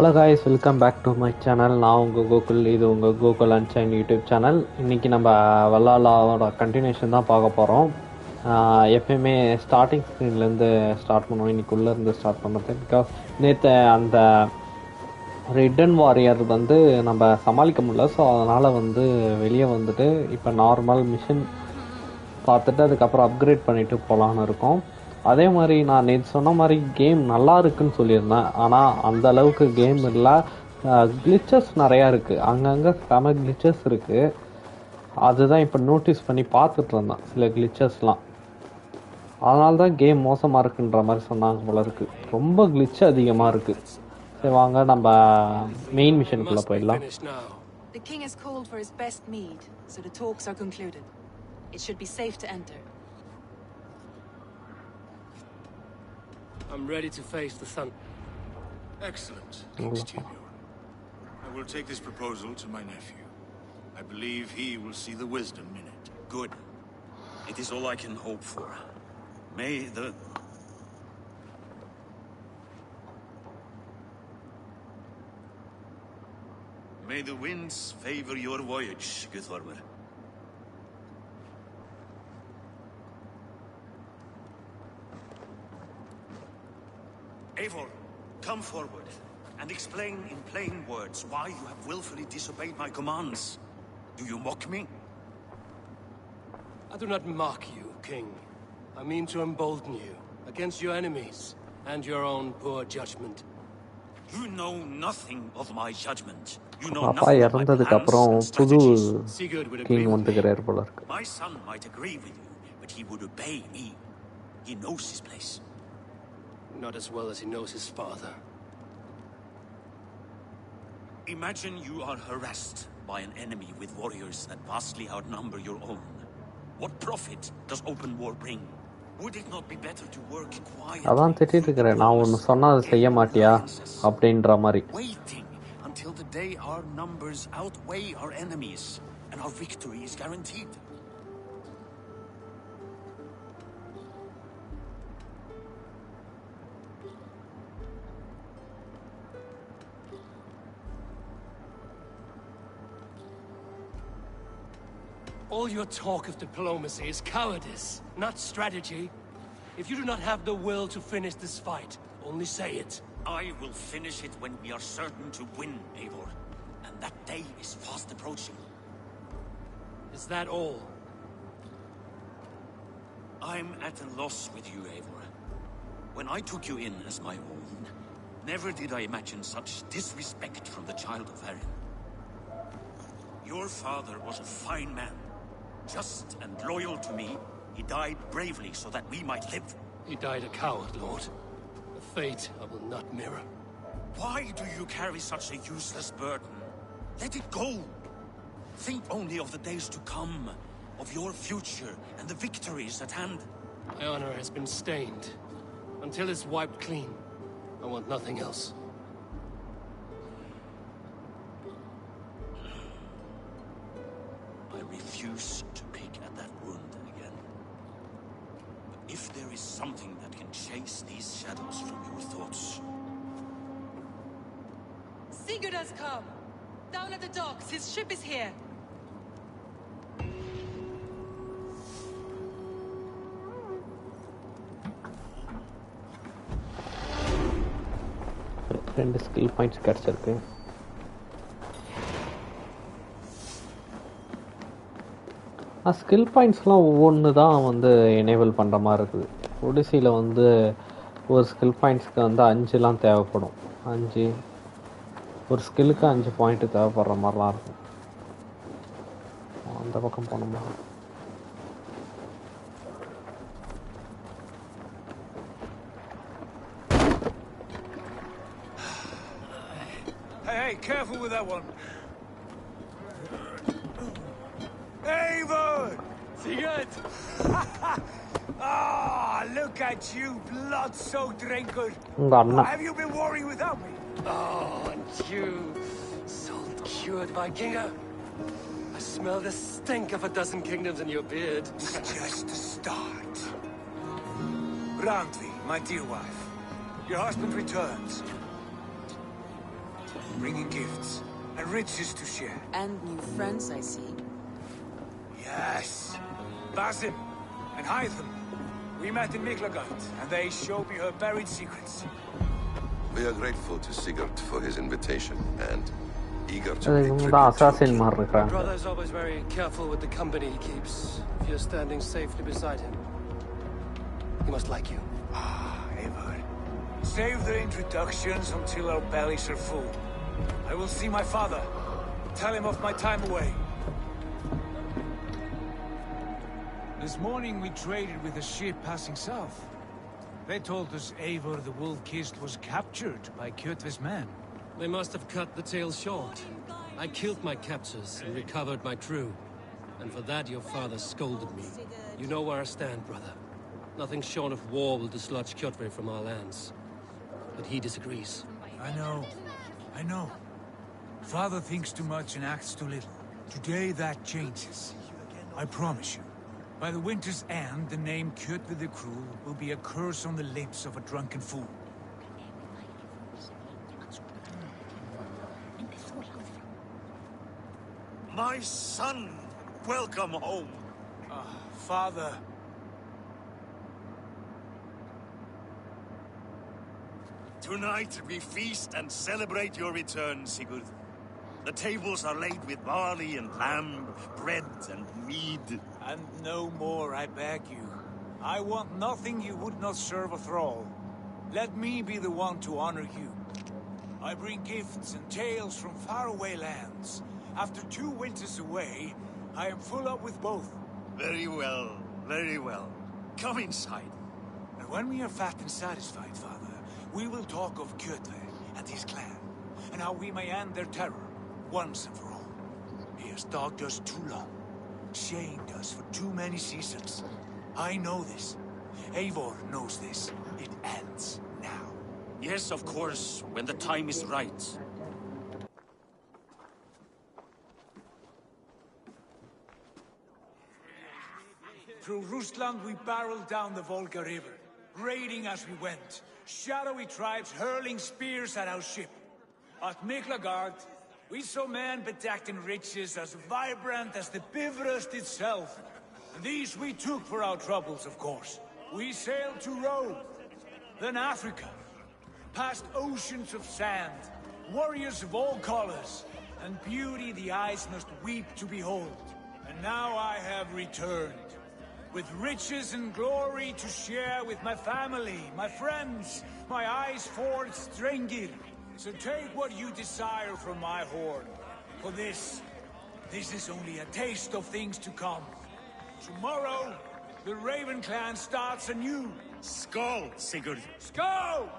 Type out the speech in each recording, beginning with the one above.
Hello guys, welcome back to my channel. நான் உங்கள் கோகுல், இது உங்கள் கோகுல் அன்சைன் யூடியூப் சேனல். இன்றைக்கி நம்ம வல்லாலாவோட கண்டினியூஷன் தான் பார்க்க போகிறோம். எப்பயுமே ஸ்டார்டிங் ஸ்க்ரீன்லேருந்து ஸ்டார்ட் பண்ணுவோம், இன்றைக்குள்ளேருந்து ஸ்டார்ட் பண்ணுறது. பிகாஸ் நேற்று அந்த ரிட்டன் வாரியர் வந்து நம்ம சமாளிக்க முடியல. ஸோ அதனால் வந்து வெளியே வந்துட்டு இப்போ நார்மல் மிஷின் பார்த்துட்டு அதுக்கப்புறம் அப்கிரேட் பண்ணிவிட்டு போகலான்னு இருக்கோம். அதே மாதிரி நான் நேற்று சொன்ன மாதிரி கேம் நல்லா இருக்குன்னு சொல்லியிருந்தேன். ஆனால் அந்த அளவுக்கு கேம் இல்லை, கிளிச்சஸ் நிறையா இருக்குது, அங்கங்கே செம கிளிச்சஸ் இருக்குது. அதுதான் இப்போ நோட்டீஸ் பண்ணி பார்த்துட்டு இருந்தேன், சில கிளிச்சஸ்லாம். அதனால தான் கேம் மோசமாக இருக்குன்ற மாதிரி சொன்னாங்க போல இருக்குது. ரொம்ப கிளிச் அதிகமாக இருக்குது. சரி வாங்க நம்ம மெயின் மிஷனுக்குள்ளே போயிடலாம். The king has called for his best mead, so the talks are concluded. It should be safe to enter. I'm ready to face the sun. Excellent, King Eivor. I will take this proposal to my nephew. I believe he will see the wisdom in it. Good. It is all I can hope for. May the winds favor your voyage, Guthormer. Eivor, come forward and explain in plain words why you have willfully disobeyed my commands. Do you mock me? I do not mock you, King. I mean to embolden you against your enemies and your own poor judgment. You know nothing of my judgment. You know அப்பா nothing of my இறந்ததுக்கு plans அப்புறம் and புது strategies. King வந்துக்கிறார் போல இருக்கு. My son might agree with you, but he would obey me. He knows his place. Not as well as he knows his father. Imagine you are harassed by an enemy with warriors that vastly outnumber your own. What profit does open war bring? Would it not be better to work quietly? அதான் திட்டிட்டு இருக்கிறேன், நான் ஒன்று சொன்னால் அதை செய்ய மாட்டியா அப்படின்ற மாதிரி. Waiting until the day our numbers outweigh our enemies and our victory is guaranteed. All your talk of diplomacy is cowardice, not strategy. If you do not have the will to finish this fight, only say it. I will finish it when we are certain to win, Eivor. And that day is fast approaching. Is that all? I'm at a loss with you, Eivor. When I took you in as my own, never did I imagine such disrespect from the child of Erin. Your father was a fine man. Just and loyal to me, he died bravely so that we might live. He died a coward, Lord. A fate I will not mirror. Why do you carry such a useless burden? Let it go. Think only of the days to come, of your future and the victories at hand. My honor has been stained. Until it's wiped clean, I want nothing else. I refuse to pick at that wound again. But if there is something that can chase these shadows from your thoughts... Sigurd has come! Down at the docks, his ship is here! ரெண்டு skill points கிடச்சிருக்கு. Skill பாயிண்ட்ஸ்லாம் ஒவ்வொன்று தான் வந்து enable பண்ணுற மாதிரி இருக்குது. ஒடிசியில் வந்து ஒரு ஸ்கில் பாயிண்ட்ஸ்க்கு வந்து 5லாம் தேவைப்படும். 5 ஒரு ஸ்கில்லுக்கு 5 பாயிண்ட்டு தேவைப்படுற மாதிரிலாம் இருக்கும். அந்த பக்கம் போனோம்னா Hey, careful with that one. Eivor! Sigurd! Ah, look at you, blood-soaked drinker. உங்கள் அண்ணா Have you been worrying without me? Oh, and you, salt-cured Vikinger. I smell the stink of a dozen kingdoms in your beard. It's just the start. Randvi, my dear wife, your husband returns. bringing gifts and riches to share. And new friends, I see. Yes. Basim and Hytham. We met in Miklagard, and they showed me her buried secrets. We are grateful to Sigurd for his invitation and eager to அது pay இவங்க tribute தான் to assassin him. மாதிரி இருக்காங்க. Brother's always very careful with the company he keeps. If you're standing safely beside him, he must like you. Eivor. Save the introductions until our bellies are full. I will see my father. Tell him of my time away. This morning we traded with a ship passing south. They told us Eivor the Wolf-Kissed was captured by Kjotve's men. They must have cut the tale short. I killed my captors and recovered my crew. And for that your father scolded me. You know where I stand, brother. Nothing short of war will dislodge Kjotve from our lands. But he disagrees. I know. Father thinks too much and acts too little. Today that changes. I promise you. By the winter's end, the name Kjotve the Cruel will be a curse on the lips of a drunken fool. My son! Welcome home! Father. Tonight we feast and celebrate your return, Sigurd. The tables are laid with barley and lamb, bread and mead. And no more, I beg you. I want nothing you would not serve a thrall. Let me be the one to honor you. I bring gifts and tales from faraway lands. After 2 winters away, I am full up with both. Very well, very well. Come inside. And when we are fat and satisfied, Father, we will talk of Kjotve and his clan, and how we may end their terror, once and for all. He has dogged us too long, shamed us for too many seasons. I know this. Eivor knows this. It ends now. Yes, of course, when the time is right. Through Rusland we barreled down the Volga River, raiding as we went. Shadowy tribes hurling spears at our ship. At Miklagard, we saw men bedecked in riches as vibrant as the Bifrost itself. And these we took for our troubles, of course. We sailed to Rome, then Africa, past oceans of sand, warriors of all colors, and beauty the eyes must weep to behold. And now I have returned, with riches and glory to share with my family, my friends, my eyes forged Strengir. So take what you desire from my hoard. For this is only a taste of things to come. Tomorrow, the Raven clan starts anew. Skål, Sigurd! Skål!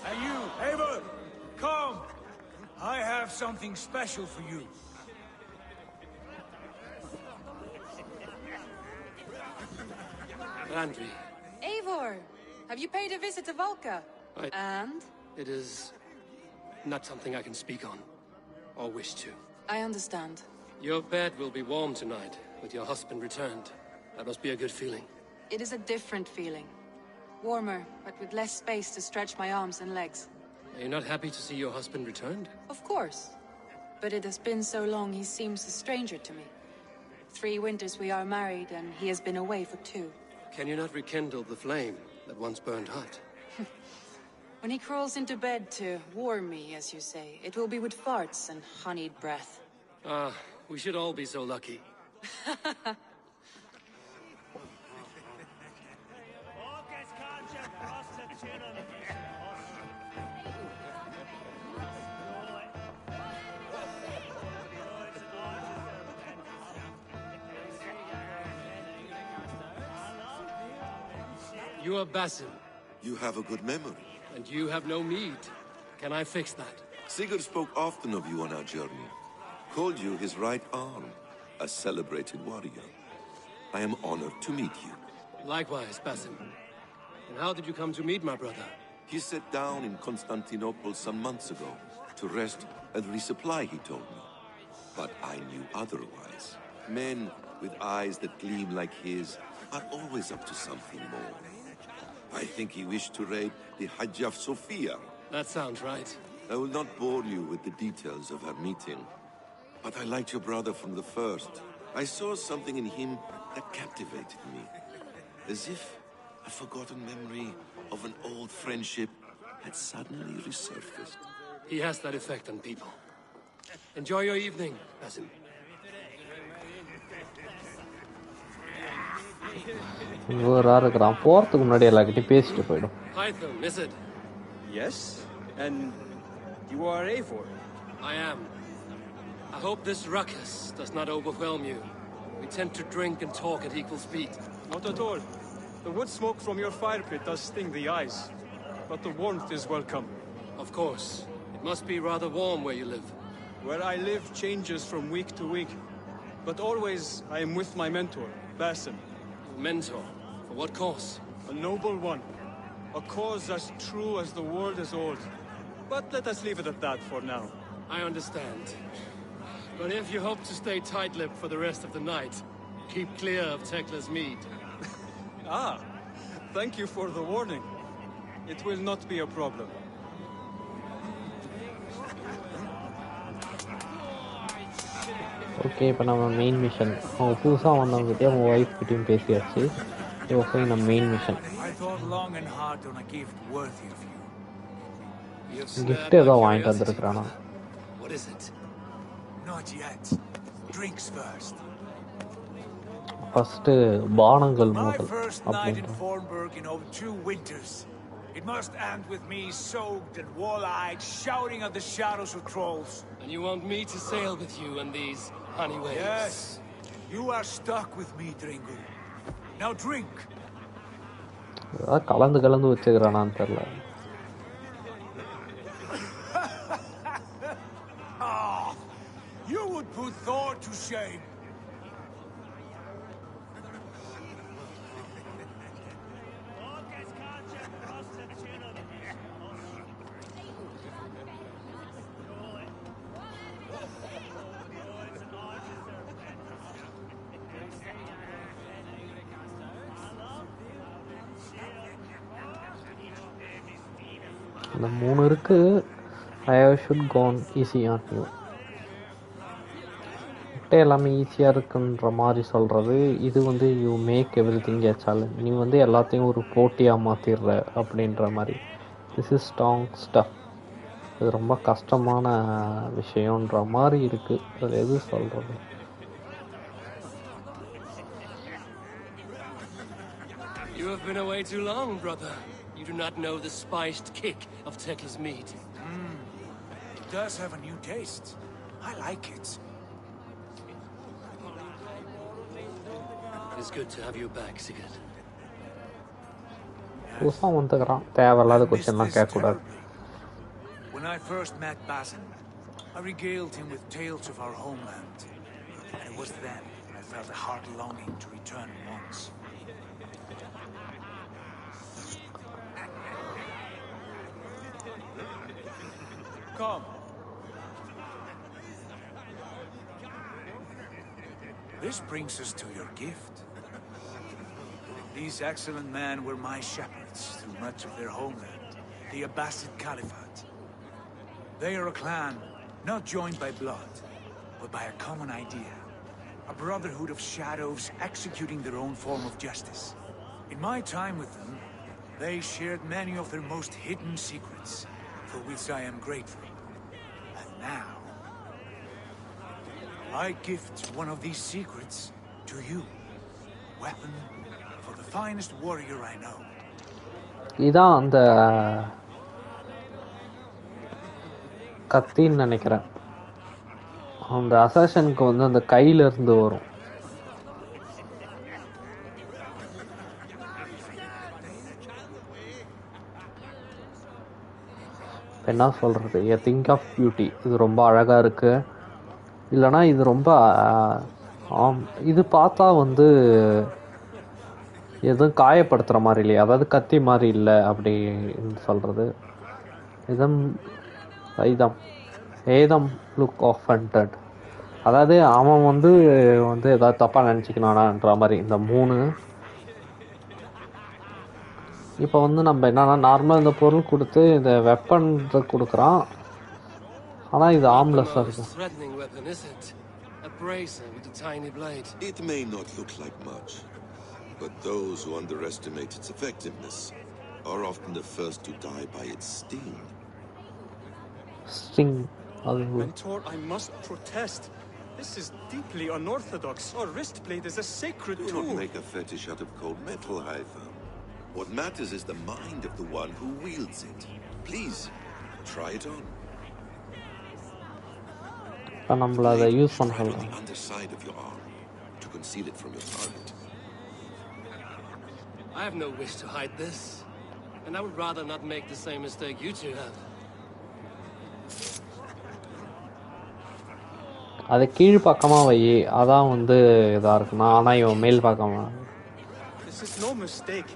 And you, Eivor, come. I have something special for you. Randvi, Eivor! Have you paid a visit to Valka? And? it is not something I can speak on, or wish to. I understand. Your bed will be warm tonight, with your husband returned. That must be a good feeling. It is a different feeling. Warmer, but with less space to stretch my arms and legs. Are you not happy to see your husband returned? Of course. But it has been so long he seems a stranger to me. 3 winters we are married, and he has been away for 2. Can you not rekindle the flame that once burned hot? When he crawls into bed to warm me, as you say, it will be with farts and honeyed breath. Ah, we should all be so lucky. You are Basim, You have a good memory. and you have no mead. Can I fix that? Sigurd spoke often of you on our journey. Called you his right arm, a celebrated warrior. I am honored to meet you. Likewise, Basim. And how did you come to meet my brother? He sat down in Constantinople some months ago to rest and resupply, he told me. But I knew otherwise. Men with eyes that gleam like his are always up to something more. I think he wished to raid the Hagia Sophia. That sounds right. I will not bore you with the details of our meeting, but I liked your brother from the first. I saw something in him that captivated me, as if a forgotten memory of an old friendship had suddenly resurfaced. He has that effect on people. Enjoy your evening, Basim. இருக்கிறான் போகிறதுக்கு முன்னாடி எல்லாக்கிட்டையும் பேசிட்டு போயிடும். Python, is it? Yes, and you are Eivor. I am. I hope this ruckus does not overwhelm you. We tend to drink and talk at equal speed. Not at all. The wood smoke from your fire pit does sting the eyes, but the warmth is welcome. Of course. It must be rather warm where you live. Where I live changes from week to week, but always I am with my mentor, Basim. Mentor? For what cause? A noble one. A cause as true as the world is old. But let us leave it at that for now. I understand. But if you hope to stay tight-lipped for the rest of the night, keep clear of Tekla's mead. Thank you for the warning. It will not be a problem. Okay, இப்போ நம்ம main mission அவங்க புதுசாக வந்தவங்ககிட்டயும் அவங்க wife கிட்டையும் பேசியாச்சு. இப்போ போய் நம்ம மெயின் மிஷன் கிஃப்ட் ஏதோ வாங்கிட்டு வந்துருக்குறானா. ஃபர்ஸ்ட் பானங்கள் முதல் அப்படின்ட்டு. It must end with me soaked and wall-eyed, shouting at the shadows of trolls. And you want me to sail with you in these honey waves? Yes. You are stuck with me, Dringu. Now drink. கலந்து வச்சுக்கிறானான்னு தெரியல. You would put Thor to shame. அந்த 3 இருக்கு. I should go on easy on you. எல்லாமே ஈஸியாக இருக்குன்ற மாதிரி சொல்கிறது இது வந்து you make everything a challenge. நீ வந்து எல்லாத்தையும் ஒரு போட்டியாக மாற்றிடுற அப்படின்ற மாதிரி. This is strong stuff. இது ரொம்ப கஷ்டமான விஷயன்ற மாதிரி இருக்குது. அது எது சொல்கிறது? You have been away too long, brother. You do not know the spiced kick of Tekla's meat. It does have a new taste. I like it. It's good to have you back, Sigurd. புதுசாக வந்துக்கிறான், தேவையில்லாத கொஸ்டின்லாம் கேட்கக்கூடாது. When I first met Basim, I regaled him with tales of our homeland. And it was then I felt a heart longing to return once. Come. This brings us to your gift. These excellent men were my shepherds through much of their homeland, the Abbasid Caliphate. They are a clan, not joined by blood, but by a common idea. A brotherhood of shadows executing their own form of justice. In my time with them, they shared many of their most hidden secrets, for which I am grateful. And now, I gift one of these secrets to you. Weapon for the finest warrior I know. இதான் அந்த கத்தின்னு நினைக்கிறேன். அந்த அசாசனுக்கு வந்து அந்த கையிலிருந்து வரும். என்ன சொல்கிறது? ஏ திங்க் ஆஃப் பியூட்டி. இது ரொம்ப அழகாக இருக்குது. இல்லைனா இது ரொம்ப இது பார்த்தா வந்து எதுவும் காயப்படுத்துகிற மாதிரி இல்லையா, அதாவது கத்தி மாதிரி இல்லை அப்படின்னு சொல்கிறது. ஏதம் லுக் ஆஃப் ஹண்டட், அதாவது அவன் வந்து ஏதாவது தப்பாக நினச்சிக்கணும்ன்ற மாதிரி. இந்த 3 இப்போ வந்து நம்ம என்னன்னா நார்மலாக இந்த பொருள் கொடுத்து இந்த வெப்பன் கொடுக்குறான். ஆனா இது Not the ஆம்லெஸ்ஸா most இருக்கு. threatening weapon, is it? A bracer with a tiny blade. It may not look like much, but those who underestimate its effectiveness are often the first to die by its sting. String அது Mentor, I must protest. This is deeply unorthodox. Our wrist blade is a sacred Do tool. not make a fetish out of cold metal, Eivor. What matters is the mind of the one who wields it. Please, try it on. இப்போ நம்மள அதை use பண்ண Strike on சொல்றேன். the underside of your arm to conceal it from your target. I have no wish to hide this, and I would rather not make the same mistake you two have. அதை கீழ் பக்கமாக வை, அதான் வந்து இதாக இருக்குண்ணா. ஆனால் இவன் மேல் பக்கமா This is no mistake.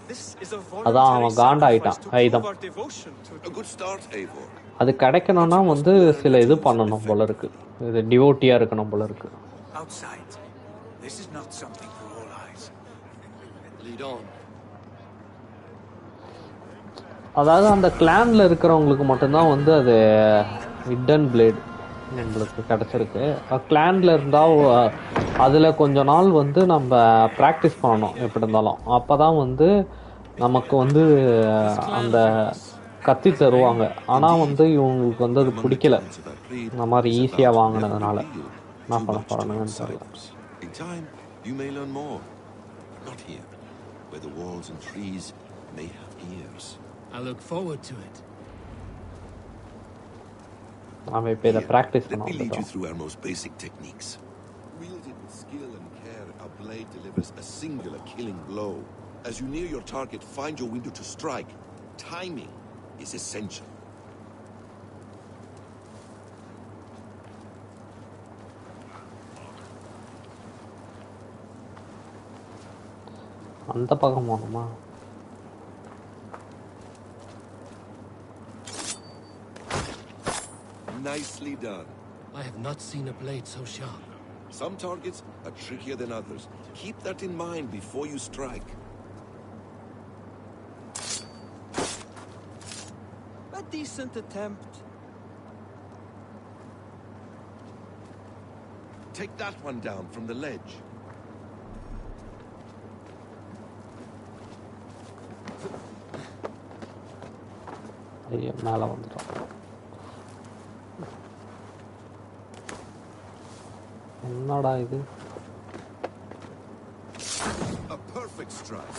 This is a அதான் voluntary அவன் காண்டாயிட்டான். sacrifice to prove ஐதம் our devotion to A good start, Eivor. அது கிடைக்கணும்னா வந்து சில இது பண்ணணும் போல இருக்கு. இது டிவோட்டியாக இருக்கணும் போல இருக்கு. Outside. This is not something for all eyes. Lead on. அதாவது அந்த கிளான்ல இருக்கிறவங்களுக்கு மட்டும்தான் வந்து அது ஹிடன் பிளேட் நம்மளுக்கு கிடச்சிருக்கு. கிளான்ல இருந்தால் அதில் கொஞ்ச நாள் வந்து நம்ம ப்ராக்டிஸ் பண்ணணும் எப்படி இருந்தாலும். அப்போ தான் வந்து நமக்கு வந்து அந்த கத்தி தருவாங்க. ஆனால் வந்து இவங்களுக்கு வந்து அது பிடிக்கல. இந்த மாதிரி ஈஸியாக வாங்கினதுனால என்ன பண்ண போகிறானுங்கன்னு தெரியல. In time, you may learn more. Not here, where the walls and trees may have ears. I look forward to it. நாம் இப்போ இதை practice Let me lead you பண்ணோம். through our most basic techniques. Wielded with skill and care, our blade delivers a singular killing blow. As you near your target, find your window to strike. Timing is essential. அந்த பக்கம் போகணுமா? Nicely done. I have not seen a blade so sharp. Some targets are trickier than others. Keep that in mind before you strike. A decent attempt. Take that one down from the ledge. ஐயோ மேலே வந்துட்டோம். என்னடா இது? A perfect strike.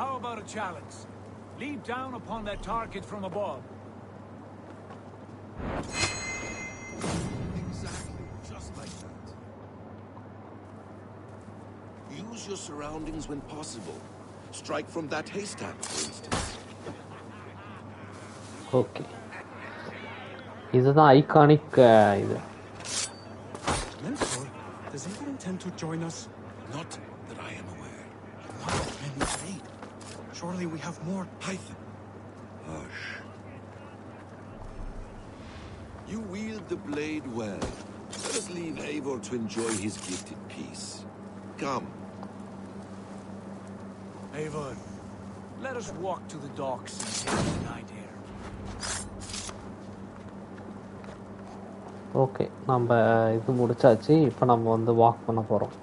How about a challenge? Leap down upon that target from above. Exactly, just like that. Use your surroundings when possible. Strike from that haystack, for instance. Okay, இதுதான் iconic இது. Mentor, does Eivor intend to join us? Not that I am aware. Not many blade. Surely we have more. Python. Hush. You wield the blade well. Let us leave Eivor to enjoy his gift in peace. Come. Eivor, let us walk to the docks and take the night air. Okay, நம்ம இது முடிச்சாச்சு. இப்போ நம்ம வந்து walk பண்ண போகிறோம்.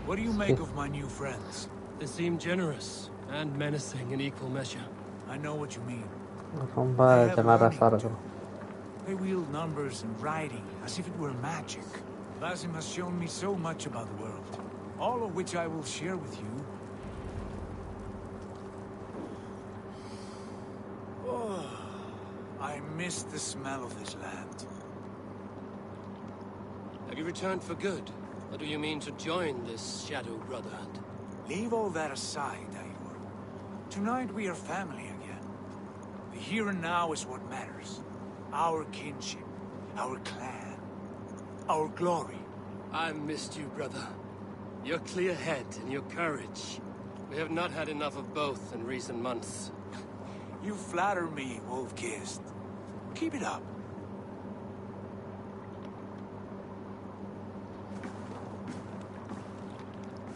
What do you make of my new friends? They seem generous and menacing in equal measure. I know what you mean. ரொம்ப ஜெனரஸாக இருக்கிறோம். They wield numbers and writing as if it were magic. Basim has shown me so much about the world, all of which I will share with you. Oh, I miss the smell of this land. Have you returned for good? Or do you mean to join this Shadow Brotherhood? Leave all that aside, Eivor. Tonight we are family again. The here and now is what matters. Our kinship, our clan, our glory. I missed you, brother. Your clear head and your courage. We have not had enough of both in recent months. You flatter me, wolf-kissed. Keep it up.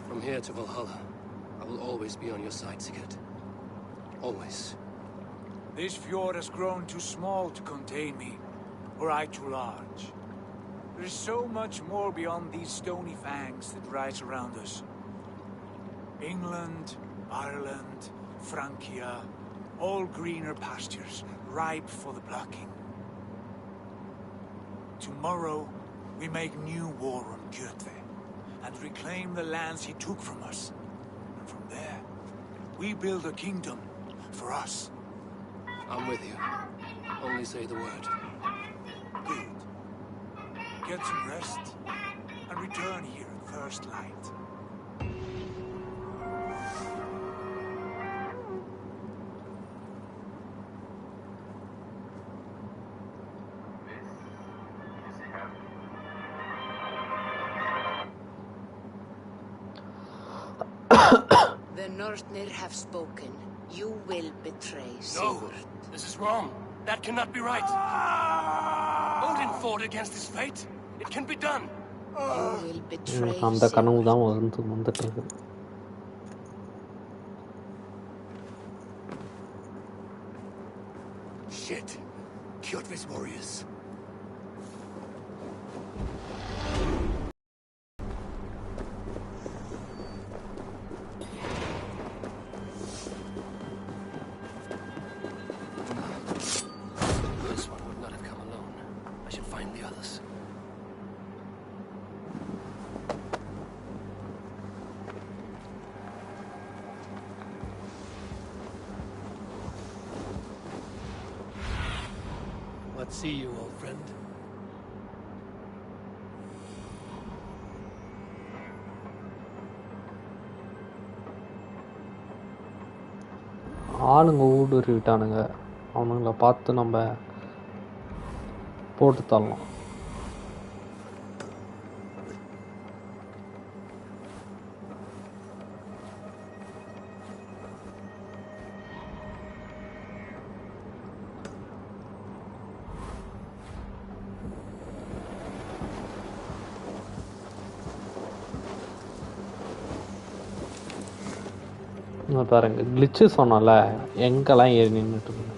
From here to Valhalla, I will always be on your side, Sigurd. Always. This fjord has grown too small to contain me, or I too large. There is so much more beyond these stony fangs that rise around us. England, Ireland, Francia, all greener pastures, ripe for the plucking. Tomorrow, we make new war on Kjotve, and reclaim the lands he took from us. And from there, we build a kingdom for us. I'm with you. Only say the word. Good. Get some rest, and return here at first light. The Northnir have spoken. You will betray No! Sigurd. This is wrong. That cannot be right. Odin fought against his fate. It can be done. You will betray அந்த கனவு Sigurd. தான் வந்துட்டு இருக்கு. Shit. Kjotve's warriors. This one would not have come alone. I should find the others. Let's see you, old friend. ஆளுங்க ஊடுருவிட்டானுங்க. அவனுங்களை பார்த்து நம்ம போட்டு தள்ளலாம். பாருங்க கிளிச்சு சொன்னல எங்கெல்லாம் ஏறி நின்றுட்டு இருக்கு.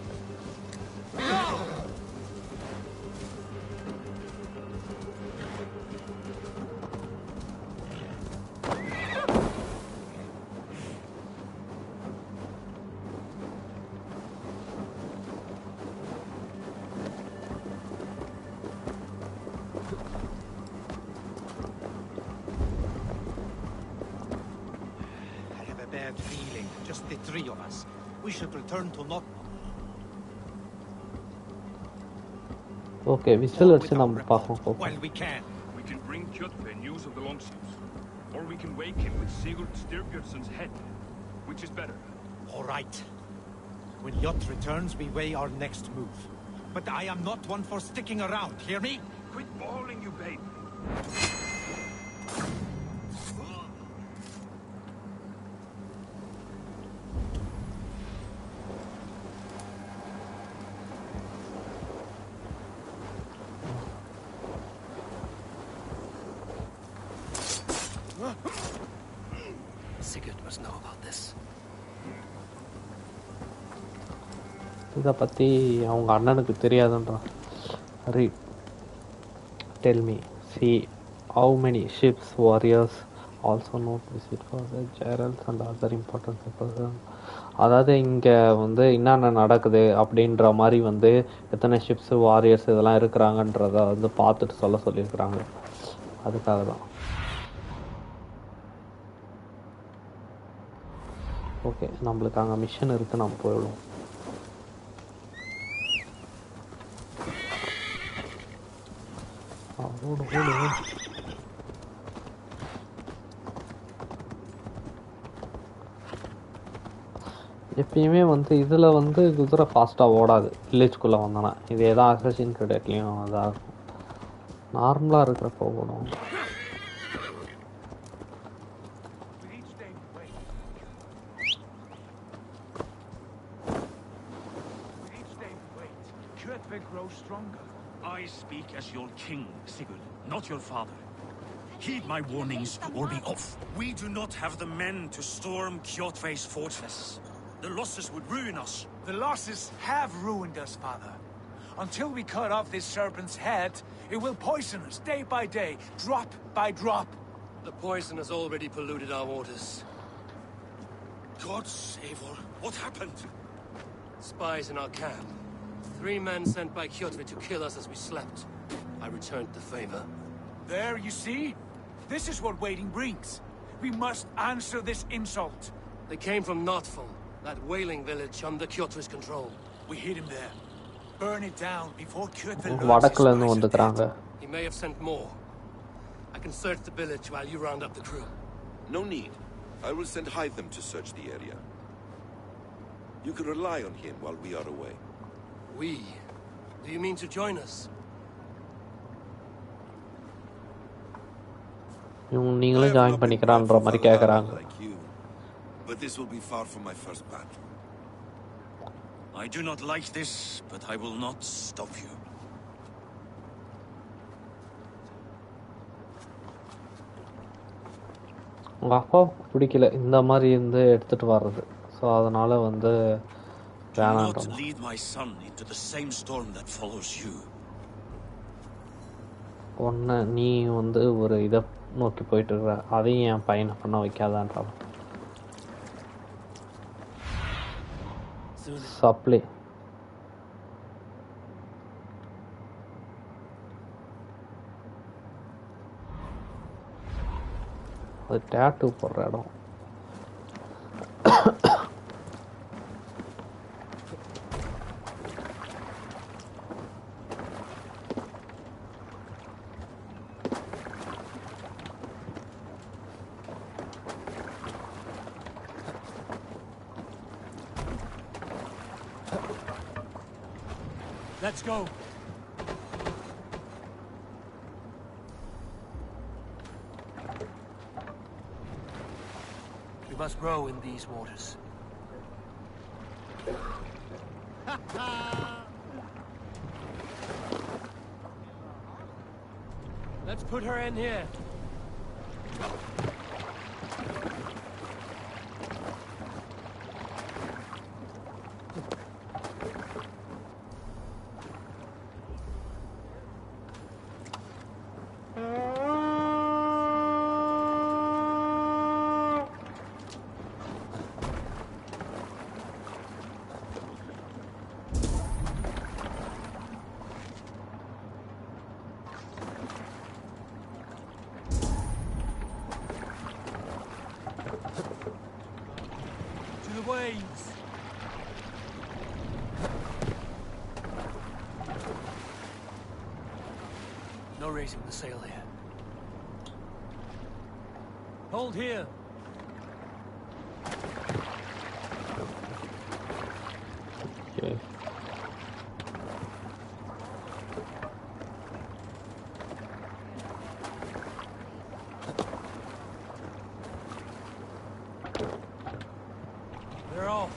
The three of us. We should return to Not. Okay, whistle அடிச்சு நம்ம பார்ப்போம். While we can. We can bring Kjotve news of the longships, or we can wake him with Sigurd Styrbjörnsson's head. Which is better? All right. When Jot returns, we weigh our next move. But I am not one for sticking around. Hear me? Quit bawling, you babe. Sigurd must know about this. இதை பற்றி அவங்க அண்ணனுக்கு தெரியாதுன்றான். Read. Tell me. See how many ships, warriors, also not visit for the generals and other important people. அதாவது இங்கே வந்து என்னென்ன நடக்குது அப்படின்ற மாதிரி வந்து எத்தனை ஷிப்ஸு வாரியர்ஸ் இதெல்லாம் இருக்கிறாங்கன்றத வந்து பார்த்துட்டு சொல்லியிருக்கிறாங்க. அதுக்காக தான். ஓகே, நம்மளுக்கு அங்கே மிஷன் இருக்குது, நம்ம போயிடுவோம். எப்பயுமே வந்து இதில் வந்து குதிரை ஃபாஸ்ட்டாக ஓடாது வில்லேஜ்குள்ளே வந்தோன்னா. இதே தான் அசசின் கிரெடிட்லேயும் அதாக இருக்கும். நார்மலாக இருக்கிறப்போ ஓடும். I speak as your king, Sigurd, not your father. Heed my warnings or be off. We do not have the men to storm Kjotve's fortress. The losses would ruin us. The losses have ruined us, father. Until we cut off this serpent's head, it will poison us day by day, drop by drop. The poison has already polluted our waters. Gods, Eivor, what happened? Spies in our camp. 3 men sent by Kjotve to kill us as we slept. I returned the favor. There, you see? This is what waiting brings. We must answer this insult. They came from Notful, that whaling village under Kjotve's control. We hid him there. Burn it down before Kjotve வடக்குல இருந்து learns his வந்துக்கறாங்க. He may have sent more. I can search the village while you round up the crew. No need. I will send Hytham to search the area. You can rely on him while we are away. We? Do you mean to join us? நீங்களும் join பண்ணிக்கறான்ற மாதிரி கேக்குறாங்க. But this will be far from my first battle. I do not like this, but I will not stop you. உங்க அப்பா பிடிக்கல இந்த மாதிரி இருந்து எடுத்துட்டு வர்றது. ஸோ அதனால வந்து Do not lead my son into the same storm that follows you. ஒன்று நீ வந்து ஒரு இதை நோக்கி போயிட்டு இருக்கிற அதையும் என் பையனை பண்ண வைக்காதான்றான். சப்ளை அது டேட்டூ போடுற இடம். Let's go. We must row in these waters. Let's put her in here. Waves. No raising the sail here. Hold here. Okay. They're off.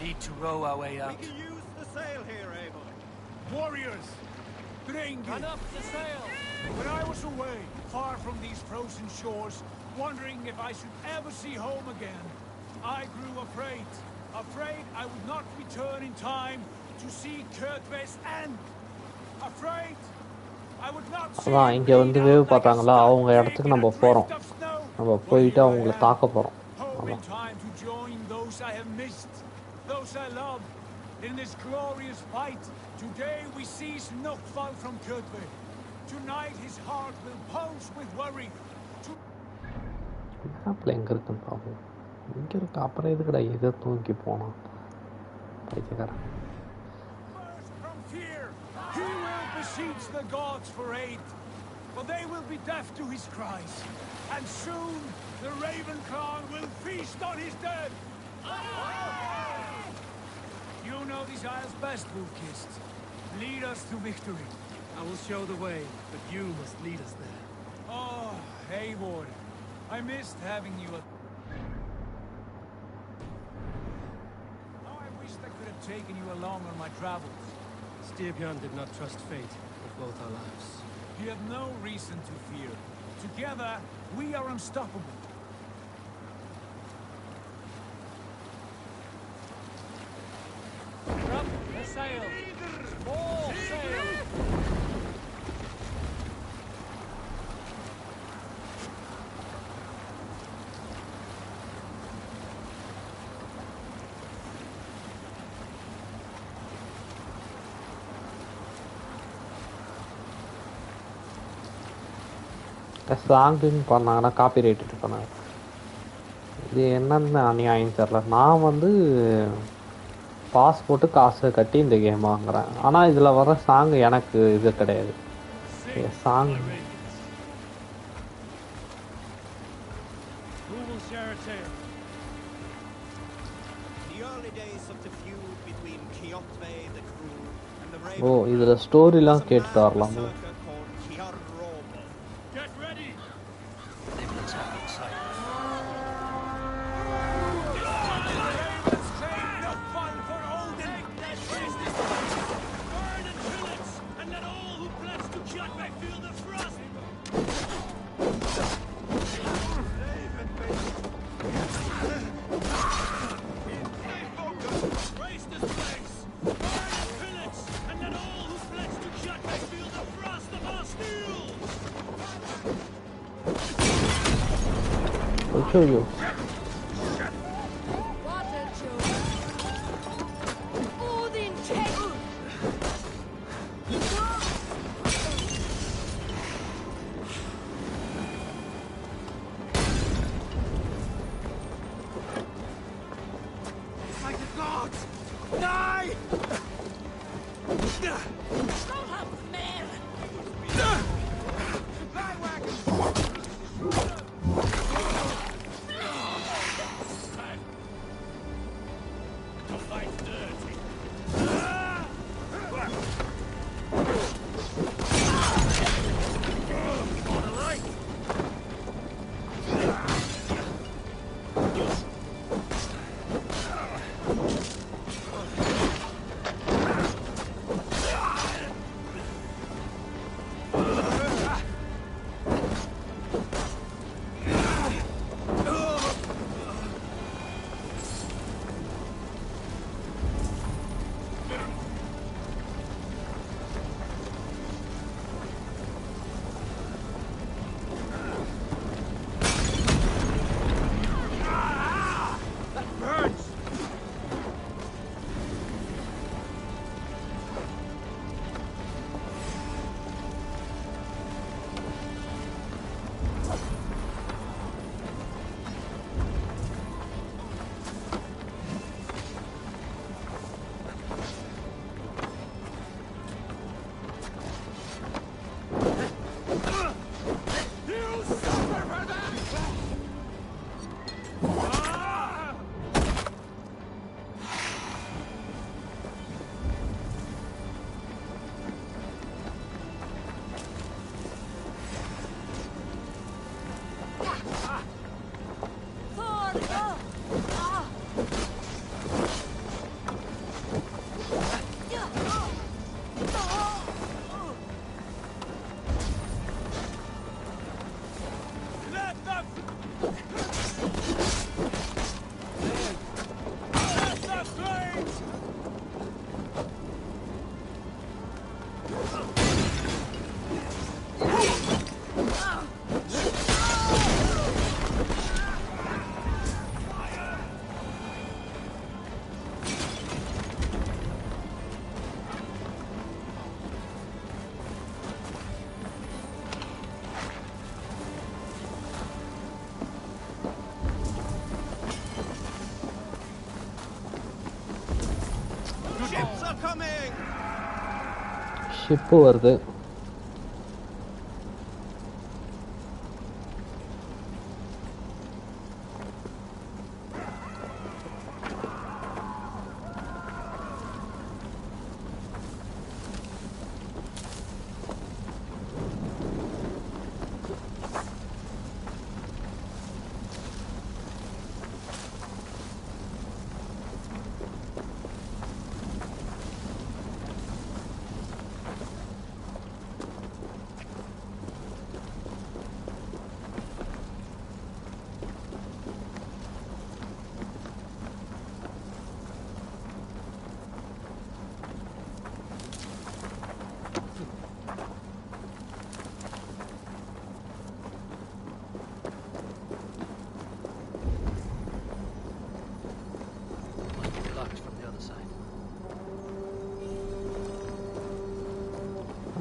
Need to row our way out. We can use the sail here, Eivor. Warriors! Bring Run up the sail! When I was away, far from these frozen shores, wondering if I should ever see home again, I grew afraid. Afraid I would not return in time to see Kjotve's end. Afraid I would not see அதான் இங்கே வந்து wave பார்த்தாங்களா அவங்க இடத்துக்கு நம்ம போகிறோம். நம்ம போயிட்டு அவங்கள தாக்க போகிறோம். home in time to join those I have missed, those I love. In this glorious fight, today we seize Notfall from Kjotve. Tonight his heart will pulse with worry. மேப்பில் எங்கே இருக்குன்னு பார்ப்போம். இங்கே இருக்கு. அப்புறம் எதுக்கடா இதை தூக்கி போனோம் பைத்தியக்காரன். First from fear, he will beseech the gods for aid, but they will be deaf to his cries. And soon the Raven Clan will feast on his dead. You know these isles best, Wolf-Kissed. Lead us to victory. I will show the way, but you must lead us there. Oh, Eivor, I missed having you. Oh, I wish I could have taken you along on my travels. Styrbjörn did not trust fate with both our lives. You have no reason to fear. Together, we are unstoppable. Drop the sail! All sail! சாங்குன்னு பண்ணாங்கன்னா copy right பண்ணாங்க. இது என்னன்னு அநியாயம் தெரில. நான் வந்து pass போட்டு காசு கட்டி இந்த கேம் வாங்குறேன். ஆனால் இதில் வர சாங் எனக்கு இது கிடையாது. சாங் ஓ இதில் ஸ்டோரிலாம் கேட்டுட்டு வரலாம். Show you. ஷிப்பு வருது.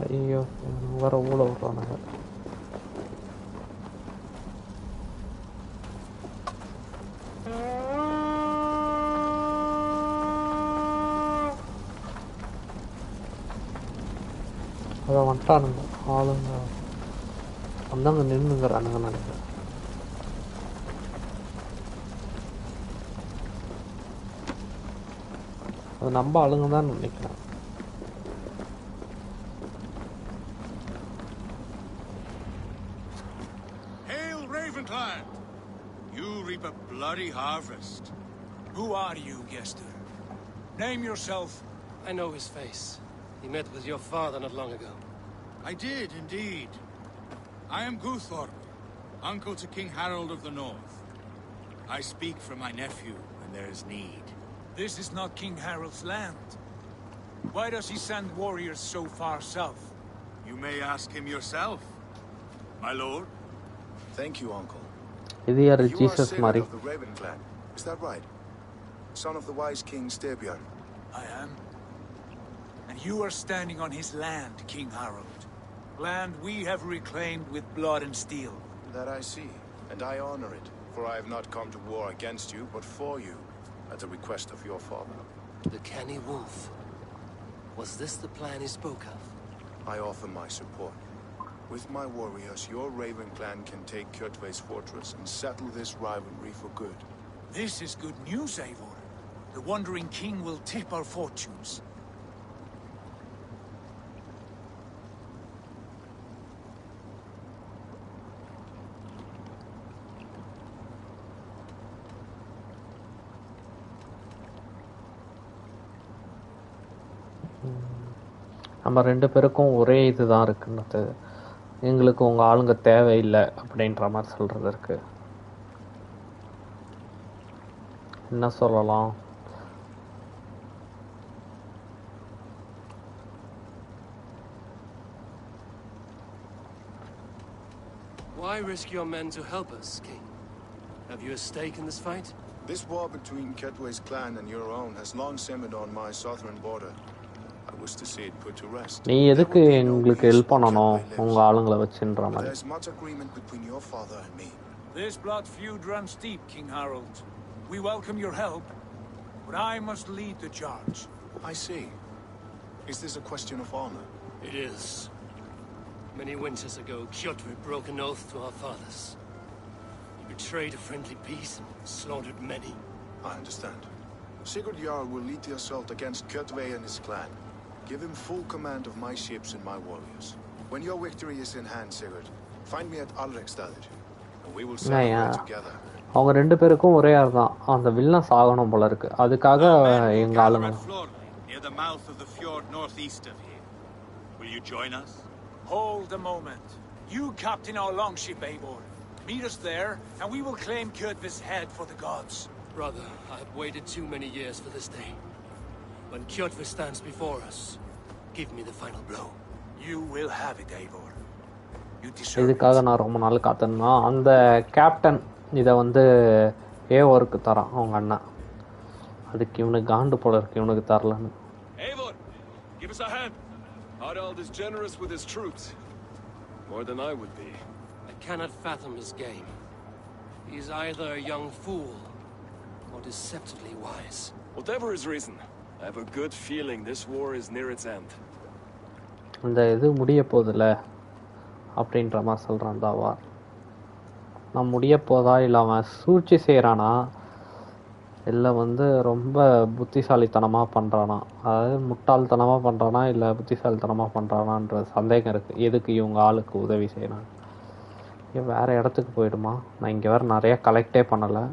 ஐயோ வர ஊழ விட்றானுங்க. அதை வந்துட்டானுங்க ஆளுங்க வந்தாங்க நின்றுங்கிறானுங்க நினைக்கிறேன். அது நம்ம ஆளுங்க தான் நினைக்கிறேன். Hail Ravenclan! You reap a bloody harvest. Who are you, Gester? Name yourself. I know his face. He met with your father not long ago. I did, indeed. I am Guthor, uncle to King Harold of the North. I speak for my nephew when there is need. This is not King Harold's land. Why does he send warriors so far south? You may ask him yourself, my lord. Thank you, uncle. இது யாரு You are Jesus Saga மாதிரி? of the Raven clan. Is that right? Son of the wise King Styrbjörn. I am. And you are standing on his land, King Harold. Land we have reclaimed with blood and steel. That I see, and I honor it, for I have not come to war against you, but for you, at the request of your father. The canny wolf. Was this the plan he spoke of? I offer my support. With my warriors, your Raven clan can take Kjotve's fortress and settle this rivalry for good. This is good news, Eivor. The Wandering King will tip our fortunes. நம்ம ரெண்டு பேருக்கும் ஒரே இதுதான் இருக்குன்றது, எங்களுக்கு உங்கள் ஆளுங்க தேவையில்லை அப்படின்ற மாதிரி சொல்கிறது இருக்கு. என்ன சொல்லலாம்? Why risk your men to help us, King? Have you a stake in this fight? This war between Kjotve's clan and your own has long simmered on my southern border. I wish to see it put to rest. நீ எதுக்கு எங்களுக்கு help பண்ணணும் உங்கள் ஆளுங்களை வச்சுன்ற மாதிரி? There's much agreement between your father and me. This blood feud runs deep, King Harold. We welcome your help, but I must lead the charge. I see. Is this a question of honor? It is. Many winters ago, Kjotve broke an oath to our fathers. He betrayed a friendly peace and slaughtered many. I understand. Sigurd Jarl will lead the assault against Kjotve and his clan. Give him full command of my ships and my warriors. When your victory is in hand, Sigurd, find me at Alrekstadir, and we will celebrate together. அவங்க ரெண்டு பேருக்கும் ஒரே ஆள் தான். அந்த villain சாகணும் போல இருக்கு. அதுக்காக எங்க ஆளுங்க. Near the mouth of the fjord northeast of here. Will you join us? Hold a moment. You captain our longship, Eivor. Meet us there, and we will claim Kjotve's head for the gods. Brother, I have waited too many years for this day. When Kjotve stands before us, give me the final blow. You will have it, Eivor. You deserve it. இதுக்காக நான் ரொம்ப நாள் காத்தேன்னா அந்த captain இதை வந்து ஏவோருக்கு தரான் அவங்க அண்ணா. அதுக்கு இவனுக்கு காண்டு போல இருக்கு, இவனுக்கு தரலன்னு. Eivor, give us a hand. Harald is generous with his troops. More than I would be. I cannot fathom his game. He is either a young fool or deceptively wise. Whatever his reason, I have a good feeling this war is near its end. இந்த இது முடிய போதில்ல அப்படின்ற மாதிரி சொல்கிறான் தாவா. நான் முடிய போதா இல்லை அவன் சூழ்ச்சி செய்கிறானா இல்லை வந்து ரொம்ப புத்திசாலித்தனமாக பண்ணுறானா, அதாவது முட்டாள்தனமாக பண்ணுறானா இல்லை புத்திசாலித்தனமாக பண்ணுறானான்ற சந்தேகம் இருக்குது. எதுக்கு இவங்க ஆளுக்கு உதவி செய்யணும்? ஏன் வேறு இடத்துக்கு போயிடுமா? நான் இங்கே வேறு நிறையா கலெக்டே பண்ணலை.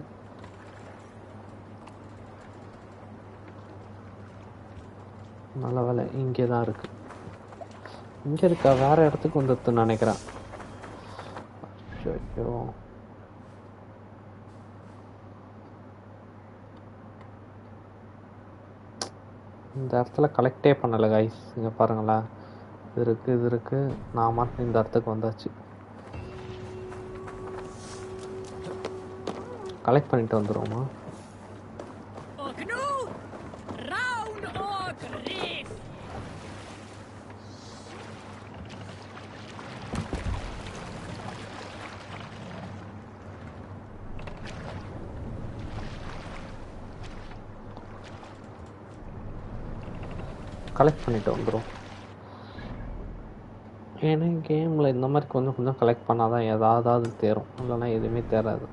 நல்ல வேலை இங்கே தான் இருக்குது. இங்கே இருக்கா? வேறு இடத்துக்கு வந்துடுதுன்னு நினைக்கிறேன். ஐயோ, இந்த இடத்துல கலெக்டே பண்ணலை கைஸ். இங்கே பாருங்களேன், இது இருக்குது இது இருக்குது. நான் மட்டும் இந்த இடத்துக்கு வந்தாச்சு. கலெக்ட் பண்ணிட்டு வந்துடுவோமா? கலெக்ட் பண்ணிட்டு வந்துடும். ஏன்னா கேமில் இந்த மாதிரி கொஞ்சம் கொஞ்சம் கலெக்ட் பண்ணால் தான் ஏதாவது தேரும், இல்லைன்னா எதுவுமே தேராது.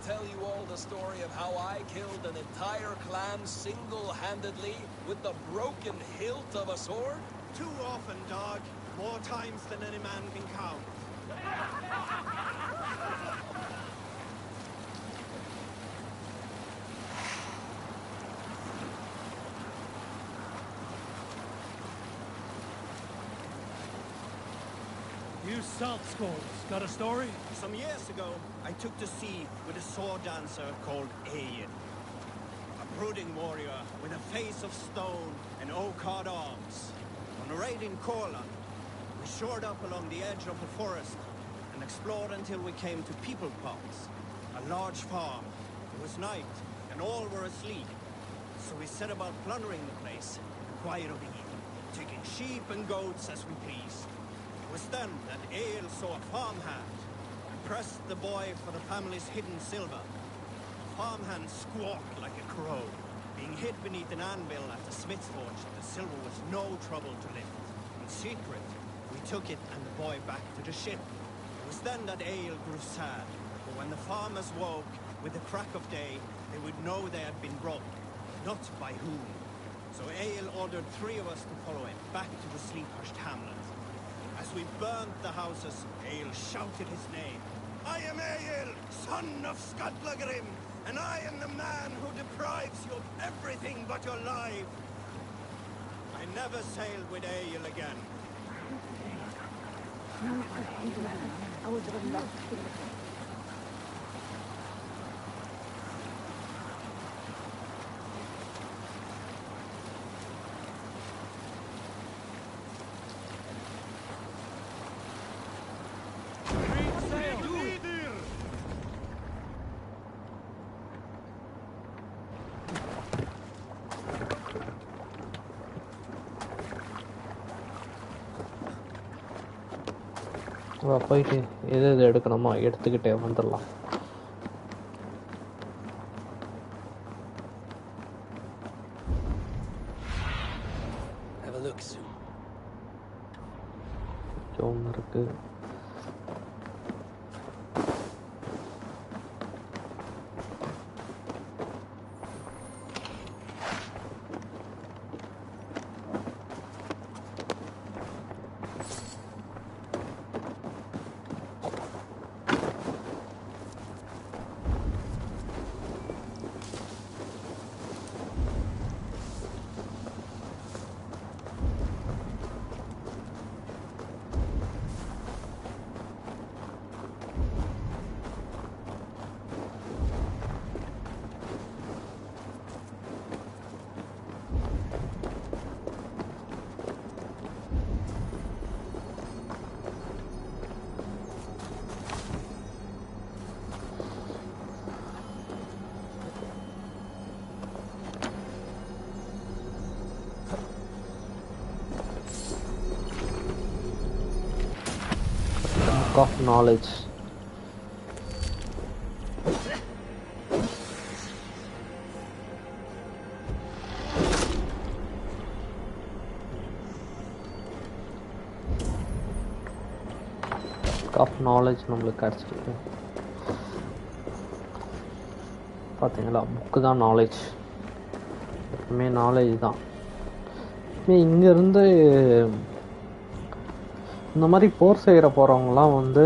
Tell you all the story of how I killed an entire clan single-handedly with the broken hilt of a sword? Too often, dog. More times than any man can count. You salt scores. Got a story? Some years ago, I took to sea with a sword dancer called Eivor. A brooding warrior with a face of stone and oak-hard arms. On a raid in Courland, we shored up along the edge of the forest and explored until we came to People Pots, a large farm. It was night and all were asleep, so we set about plundering the place, quiet of evening, taking sheep and goats as we pleased. It was then that Eivor saw a farmhand and pressed the boy for the family's hidden silver. The farmhand squawked like a crow. Being hid beneath an anvil at the smith's forge, the silver was no trouble to lift. In secret, we took it and the boy back to the ship. It was then that Eivor grew sad, for when the farmers woke with the crack of day, they would know they had been robbed, not by whom. So Eivor ordered 3 of us to follow him back to the sleep-hushed hamlet. As we burnt the houses, Eivor shouted his name. I am Eivor, son of Skatlagrim, and I am the man who deprives you of everything but your life. I never sailed with Eivor again. போயிட்டு எது எது எடுக்கணுமோ எடுத்துக்கிட்டே வந்துடலாம். ஒன்று இருக்கு. Of knowledge. Of knowledge நம்மளுக்கு கிடைச்சிருக்கு. பார்த்தீங்களா, புக்கு தான் நாலேஜ். எப்பவுமே நாலேஜ் தான். இங்கேருந்து இந்த மாதிரி போர் செய்கிற போகிறவங்களாம் வந்து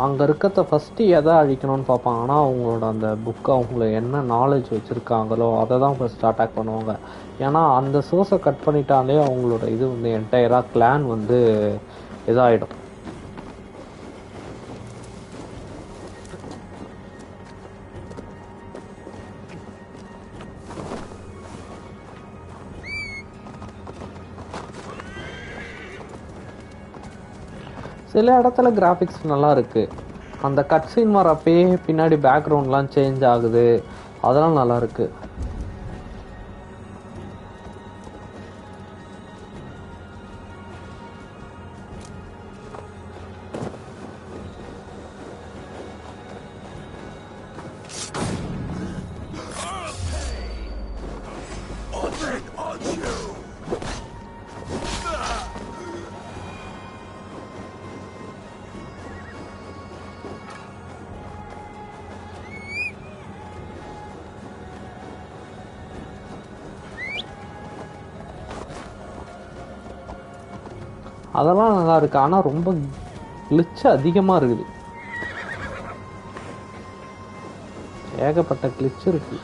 அங்கே இருக்கிறத ஃபஸ்ட்டு எதை அழிக்கணும்னு பார்ப்பாங்கன்னா அவங்களோட அந்த புக்கு அவங்கள என்ன நாலேஜ் வச்சுருக்காங்களோ அதை தான் ஃபஸ்ட்டு அட்டாக் பண்ணுவாங்க. ஏன்னா அந்த சோர்ஸை கட் பண்ணிட்டாலே அவங்களோட இது வந்து என்டையராக கிளான் வந்து இதாகிடும். சில இடத்துல கிராஃபிக்ஸ் நல்லா இருக்குது. அந்த கட் சீன் வரப்பே பின்னாடி பேக்ரவுண்ட்லாம் சேஞ்ச் ஆகுது, அதெல்லாம் நல்லா இருக்குது. அதெல்லாம் நல்லா இருக்கு. ஆனால் ரொம்ப கிளிச்சு அதிகமாக இருக்குது. ஏகப்பட்ட கிளிச் இருக்கு.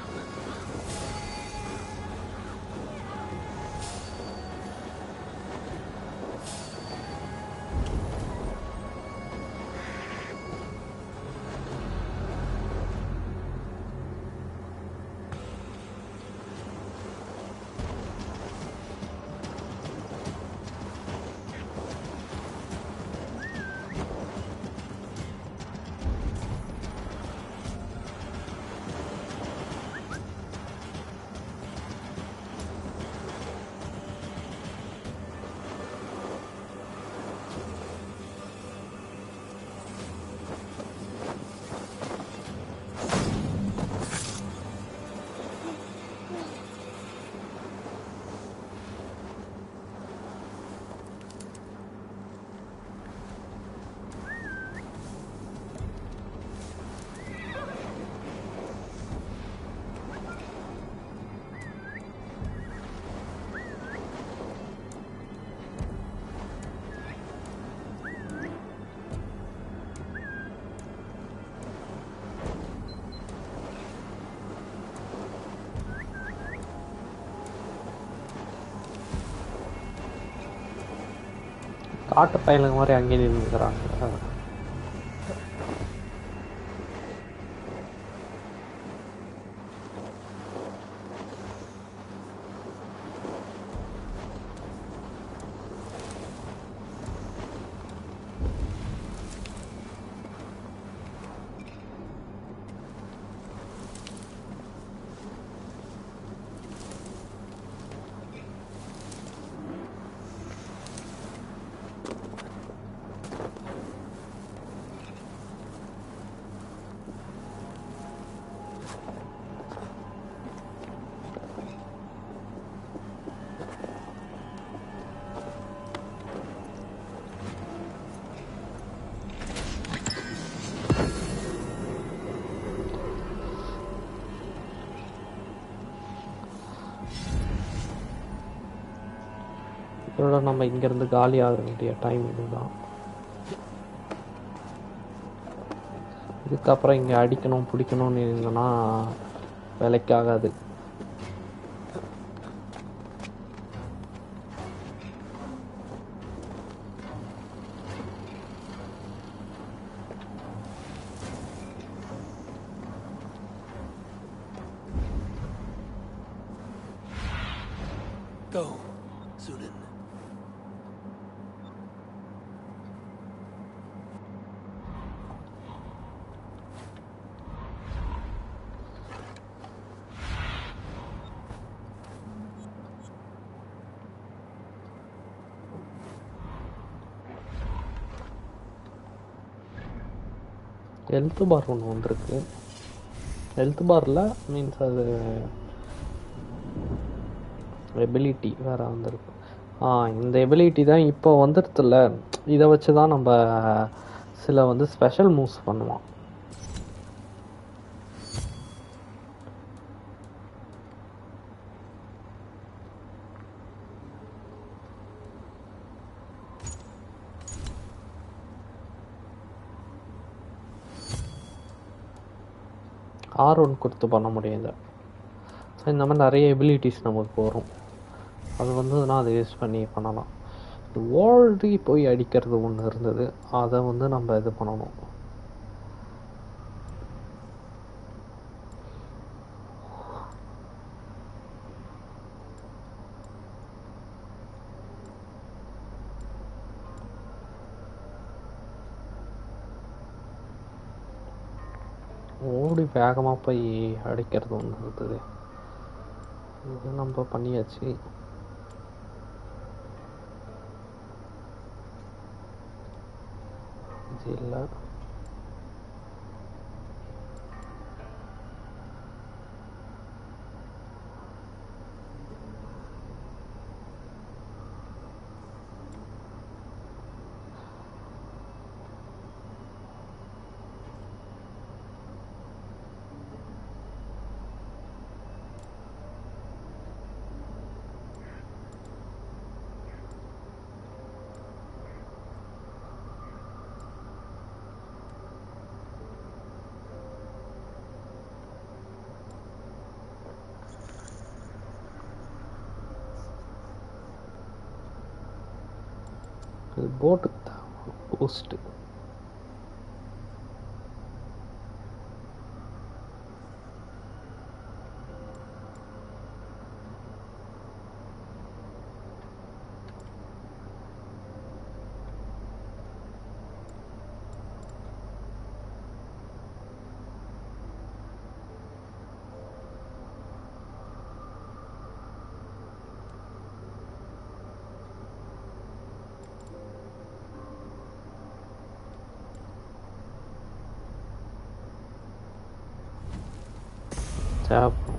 காட்டு பயலுங்க மாதிரி அங்கேயே நின்றுக்கிறாங்க. இதோட நம்ம இங்கேருந்து காலி ஆக வேண்டிய டைம் இதுதான். இதுக்கப்புறம் இங்கே அடிக்கணும் பிடிக்கணும்னு இருந்தோன்னா வேலைக்காகாது. Go, Sunan. ஹெல்த் பார் ஒன்று வந்திருக்கு. ஹெல்த் பாரில் மீன்ஸ் அது எபிலிட்டி வேறு வந்திருக்கு. இந்த எபிலிட்டி தான் இப்போ வந்துடுதுல்ல. இதை வச்சு தான் நம்ம சில வந்து ஸ்பெஷல் மூவ்ஸ் பண்ணுவோம். R1 கொடுத்து பண்ண முடியுது. ஸோ இந்த மாதிரி நிறைய எபிலிட்டிஸ் நமக்கு வரும். அது வந்து அதை யூஸ் பண்ணி பண்ணலாம். ஓல்டி போய் அடிக்கிறது ஒன்று இருந்தது, அதை வந்து நம்ம இது பண்ணணும். ஓடி வேகமாக போய் அடிக்கிறது ஒன்று இருக்குது. இது நம்ம பண்ணியாச்சு. இது இல்லை. போட்டுக்கு தான் போஸ்ட்டு. சாப்பிடும்.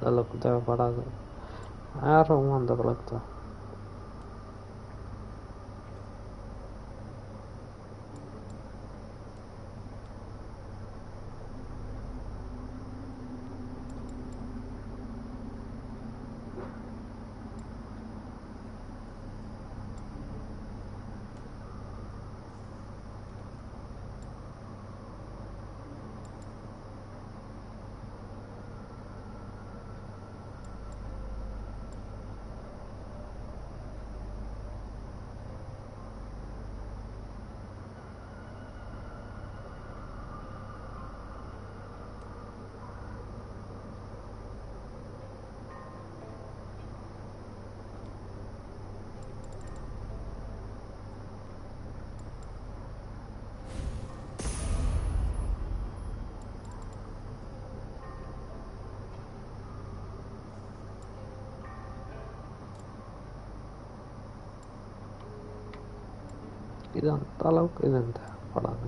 அளவுக்கு தேவைப்படாது. நேரமும் அந்த அளவுக்கு தான். இது அந்த அளவுக்கு இது தேவைப்படாது.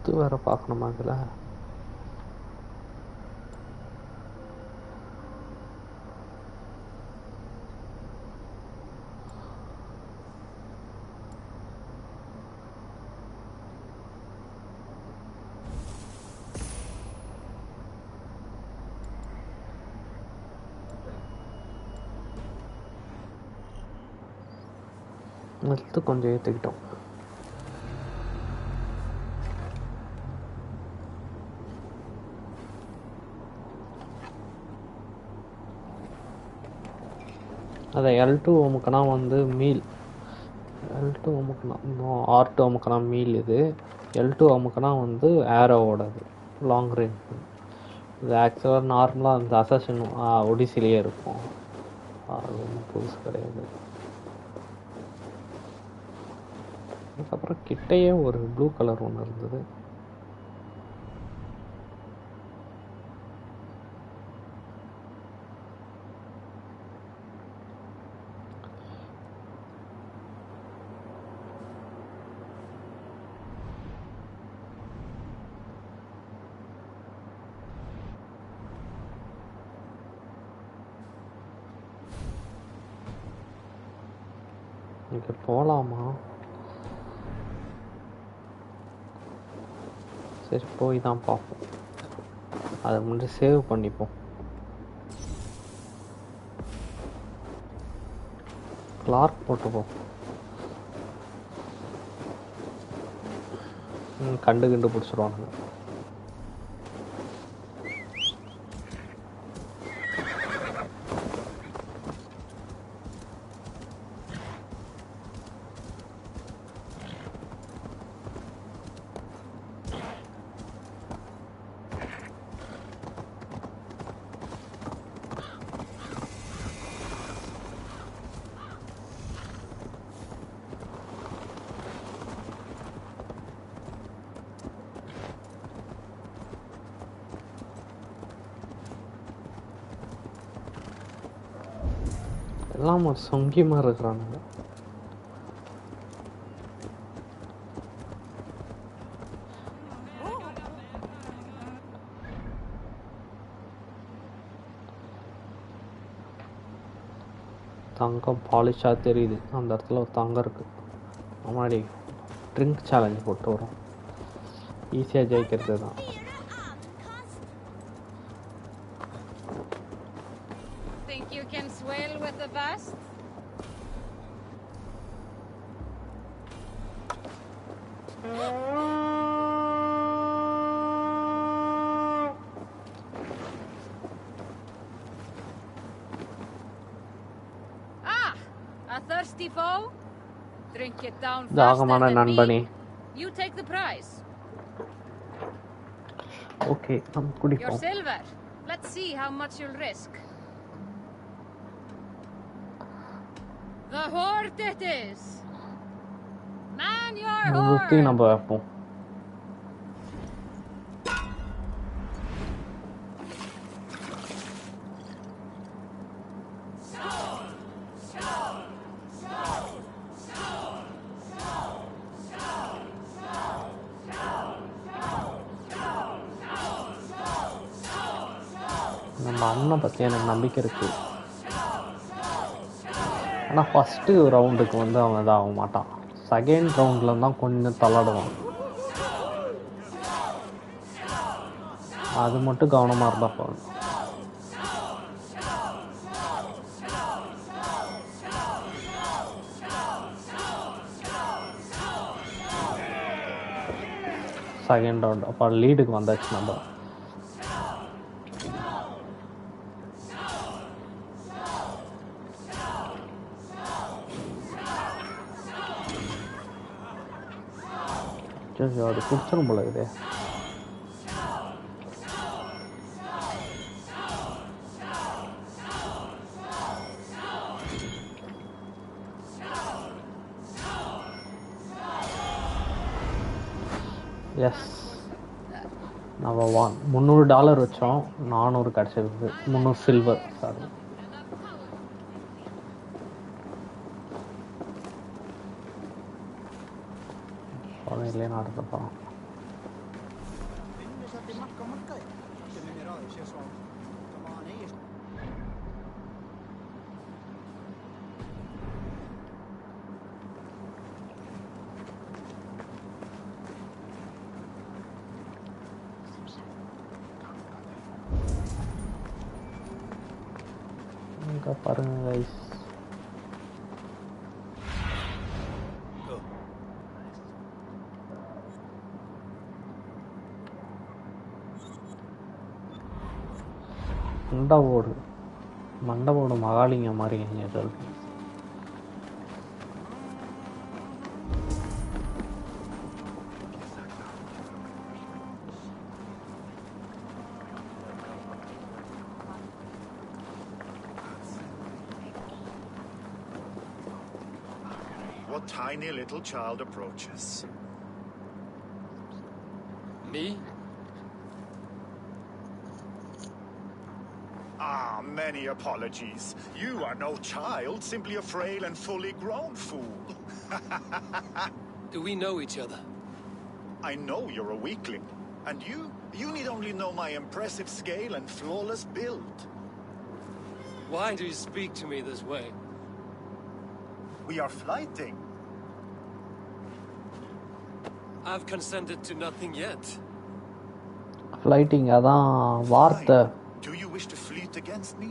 இது வேற பார்க்கணுமா இதில்? எடுத்து கொஞ்சம் ஏற்றிக்கிட்டோம். அதை L2 அமுக்கினா வந்து மீல், L2 அமுக்கினா R2 அமுக்கினா மீல், இது L2 அமுக்கினா வந்து ஏரோவோடது லாங் ரேஞ்ச். இது ஆக்சுவலாக நார்மலாக அந்த அசசின் ஒடிசிலேயே இருக்கும். அது ஒன்றும் புதுசு கிடையாது. அதுக்கப்புறம் கிட்டையே ஒரு ப்ளூ கலர் ஒன்று இருந்தது. இங்கே போகலாமா? சரி போய் தான் பார்ப்போம். அதை முன்னாடி சேவ் பண்ணிப்போம். கிளார்க் போட்டுப்போம். கண்டு பிடிச்சிருவானுங்க. எல்லாம் ஒரு சொங்கி மாதிரி இருக்கிறானுங்க. தங்கம் பாலிஷாக தெரியுது. அந்த இடத்துல ஒரு தங்கம் இருக்குது. முன்னாடி ட்ரிங்க் சேலஞ்ச் போட்டு வரும். ஈஸியாக ஜெயிக்கிறது தான். Think you can swell with the best? Ah, a thirsty foe? Drink it down faster than me. You take the prize. Okay, I'm good. Your silver. Let's see how much you'll risk. The horde it is. Man your horde. நம்ம வைப்போம். நம்ம அண்ணன் பற்றி எனக்கு நம்பிக்கை இருக்குது. ஆனால் first ரவுண்டுக்கு வந்து அவன் இதாக மாட்டான். செகண்ட் ரவுண்டில் தான் கொஞ்சம் தள்ளாடுவான். அது மட்டும் கவனமாக இருந்தால் போதும். செகண்ட் ரவுண்ட் அப்போ லீடுக்கு வந்தாச்சு நம்ம. அது குடிச்சிடும் போல இது. எஸ், நம்ம $300 வச்சோம். 400 கிடச்சிருக்கு. 300 சில்வர். சாரி, இல்லையே நடத்தப்போம். இங்கே பாருங்க கைஸ். மண்டபோடு மகாலிங்க மாதிரி இருக்கு. What tiny little child approaches? Me? Many apologies. You are no child, simply a frail and fully grown fool. Do we know each other? I know you're a weakling. And you need only know my impressive scale and flawless build. Why do you speak to me this way? We are flighting. I've consented to nothing yet. Flighting, அதான் வார்த்தை. Do you wish to fleet against me?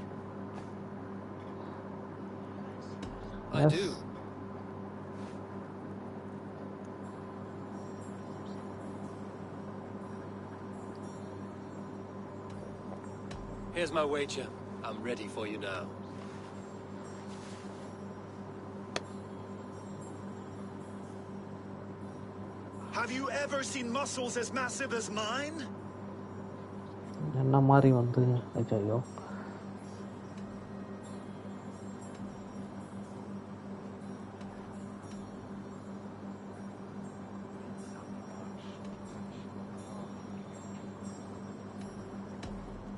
I do. Here's my wager. I'm ready for you now. Have you ever seen muscles as massive as mine? என்ன மாதிரி வந்து ஐயோ.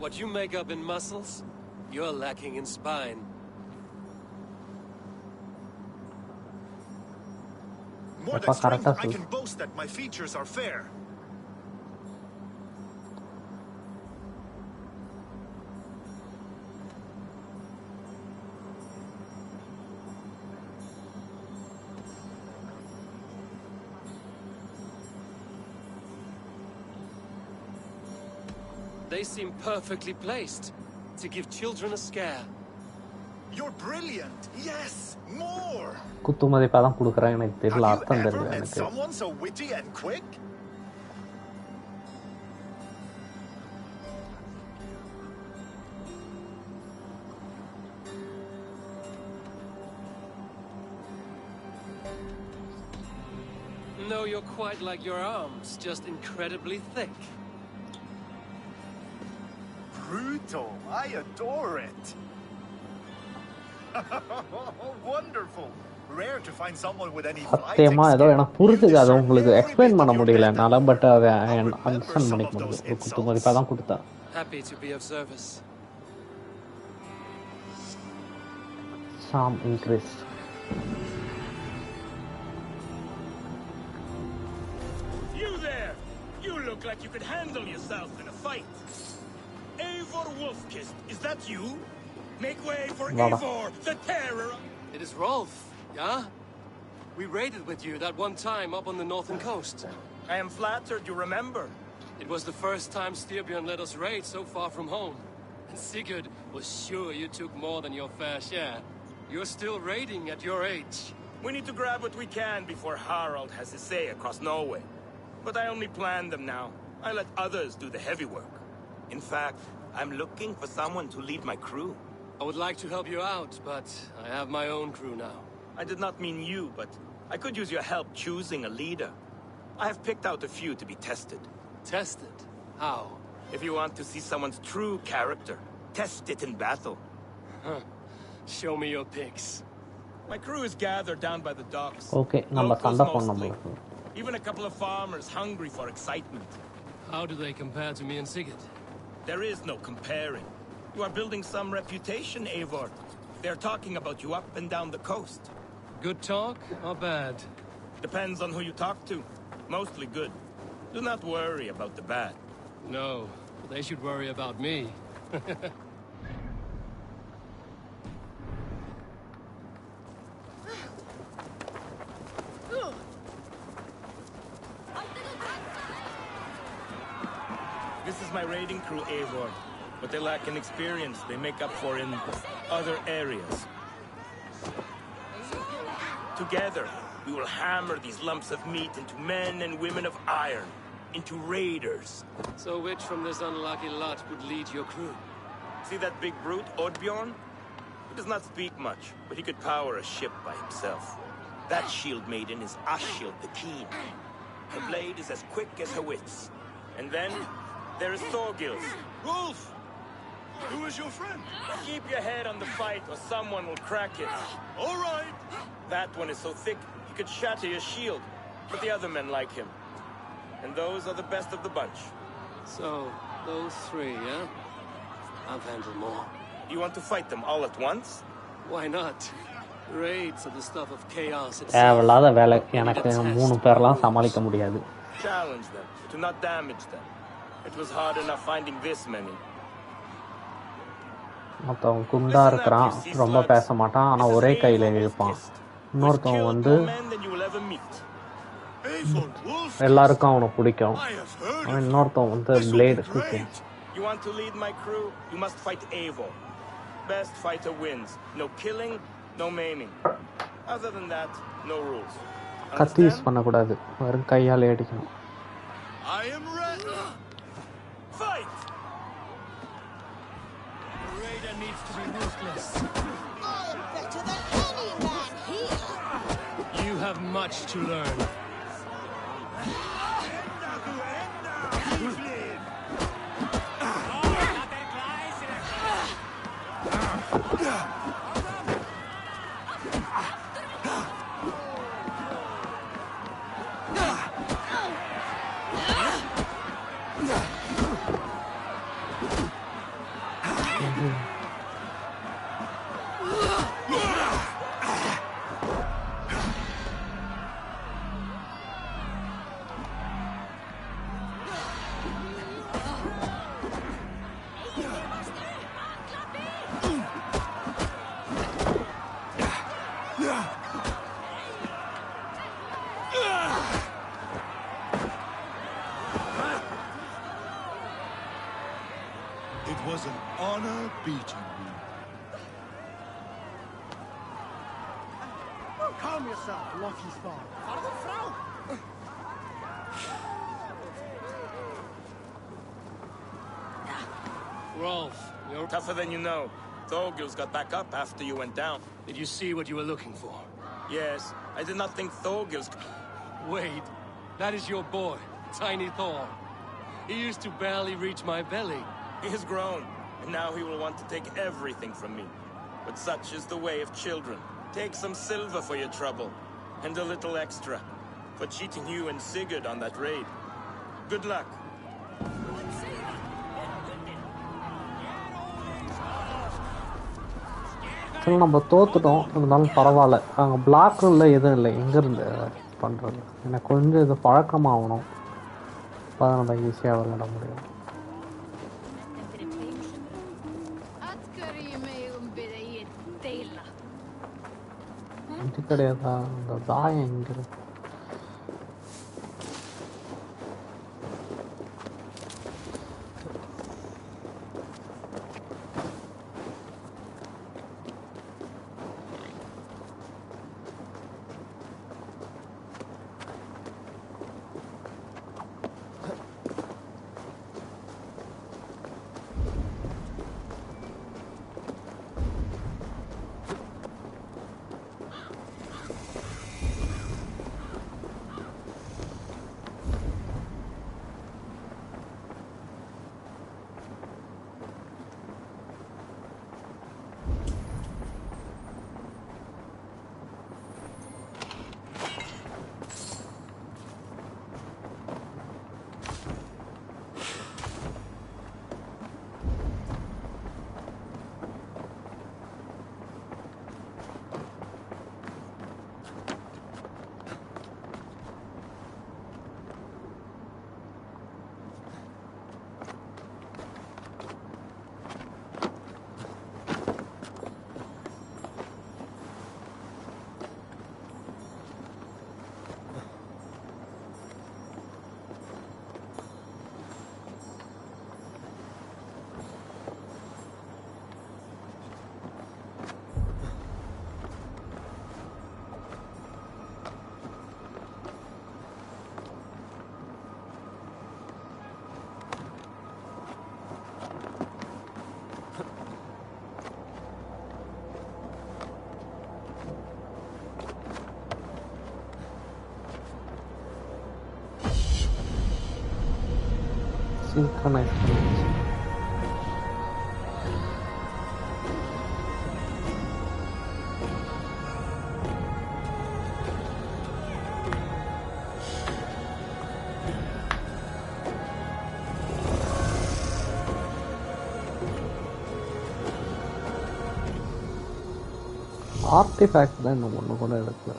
What you make up in muscles, you're lacking in spine. More than strength, I can boast that my features are fair. They seem perfectly placed to give children a scare. You're brilliant. Yes, more. குத்துமதிப்பா தான் குடுக்குறேன் எனக்கு தெரியல அர்த்தம் தெரியல Ever met எனக்கு someone so witty and quick? No, you're quite like your arms, just incredibly thick. Brutal. I adore it. Wonderful. Rare to find someone with any சத்தியமா ஏதோ எனக்கு புரிஞ்சுக்காது உங்களுக்கு எக்ஸ்பிளைன் பண்ண முடியல என்னால பட் அதை அண்டர்ஸ்டாண்ட் பண்ணிக்க முடியும் ஒரு குத்துமதிப்பா தான் கொடுத்தா Happy to be of service. Some increase. You there! You look like you could handle yourself in a fight. Eivor Wolfkist, is that you? Make way for Eivor, the terror! It is Rolf, yeah? We raided with you that one time up on the northern coast. I am flattered you remember. It was the first time Styrbjörn let us raid so far from home. And Sigurd was sure you took more than your fair share. You're still raiding at your age. We need to grab what we can before Harald has his say across Norway. But I only plan them now. I let others do the heavy work. In fact, I'm looking for someone to lead my crew. I would like to help you out, but I have my own crew now. I did not mean you, but I could use your help choosing a leader. I have picked out a few to be tested. Tested? How? If you want to see someone's true character, test it in battle. Huh. Show me your pics. My crew is gathered down by the docks. Okay, நம்ம சண்டை பண்ணோம். Even a couple of farmers hungry for excitement. How do they compare to me and Sigurd? There is no comparing. You are building some reputation, Eivor. They're talking about you up and down the coast. Good talk or bad? Depends on who you talk to. Mostly good. Do not worry about the bad. No, they should worry about me. This is my raiding crew, Eivor. What they lack in experience, they make up for in other areas. Together, we will hammer these lumps of meat into men and women of iron, into raiders. So which from this unlucky lot would lead your crew? See that big brute, Oddbjorn? He does not speak much, but he could power a ship by himself. That shield maiden is Ashild the Keen. Her blade is as quick as her wits. And then, there is Thorgils. Rolf! Who is your friend? Keep your head on the fight or someone will crack it. All right. That one is so thick, he could shatter your shield. But the other men like him. And those are the best of the bunch. So, those three, yeah? I'll handle more. You want to fight them all at once? Why not? Raids are the stuff of chaos itself. தேவையில்லாத வேலை எனக்கு 3 பேர்லாம் சமாளிக்க முடியாது. Challenge them, to not damage them. It was hard enough finding this many. மொத்தம் குண்டா இருக்கிறான் ரொம்ப பேச மாட்டான் ஆனா ஒரே கையில இழுப்பான் இன்னொருத்தவன் வந்து எல்லாருக்கும் அவனை பிடிக்கும் இன்னொருத்தவன் வந்து பிளேடு குத்தும் You want to lead my crew? You must fight Eivor. Best fighter wins. No killing, no maiming. Other than that, no rules. கத்தி யூஸ் பண்ணக்கூடாது வெறும் கையால் அடிக்கணும் I am ready. Fight! The raider needs to be ruthless. I'm better than any man here. You have much to learn. was an honor beating you. Calm yourself, Loki's fault. Rolf, you're tougher than you know. Thorgils got back up after you went down. Did you see what you were looking for? Yes, I did not think Thorgils... Wait, that is your boy, Tiny Thor. He used to barely reach my belly. He has grown, and now he will want to take everything from me. But such is the way of children. Take some silver for your trouble, and a little extra, for cheating you and Sigurd on that raid. Good luck. நம்ம தோத்துட்டோம், இருந்தாலும் பரவாயில்ல. அங்கே பிளாக்கும் இல்லை, எதுவும் இல்லை. எங்கேருந்து பண்ணுறது? எனக்கு கொஞ்சம் இது பழக்கமாகணும், அப்போ தான் நம்ம ஈஸியாக விளையாட முடியும். இது கிடையாதா? அந்த தாயம் எங்கே இருக்கு? Synchronize. Artifact தான் ஒன்று கூட எடுக்கல.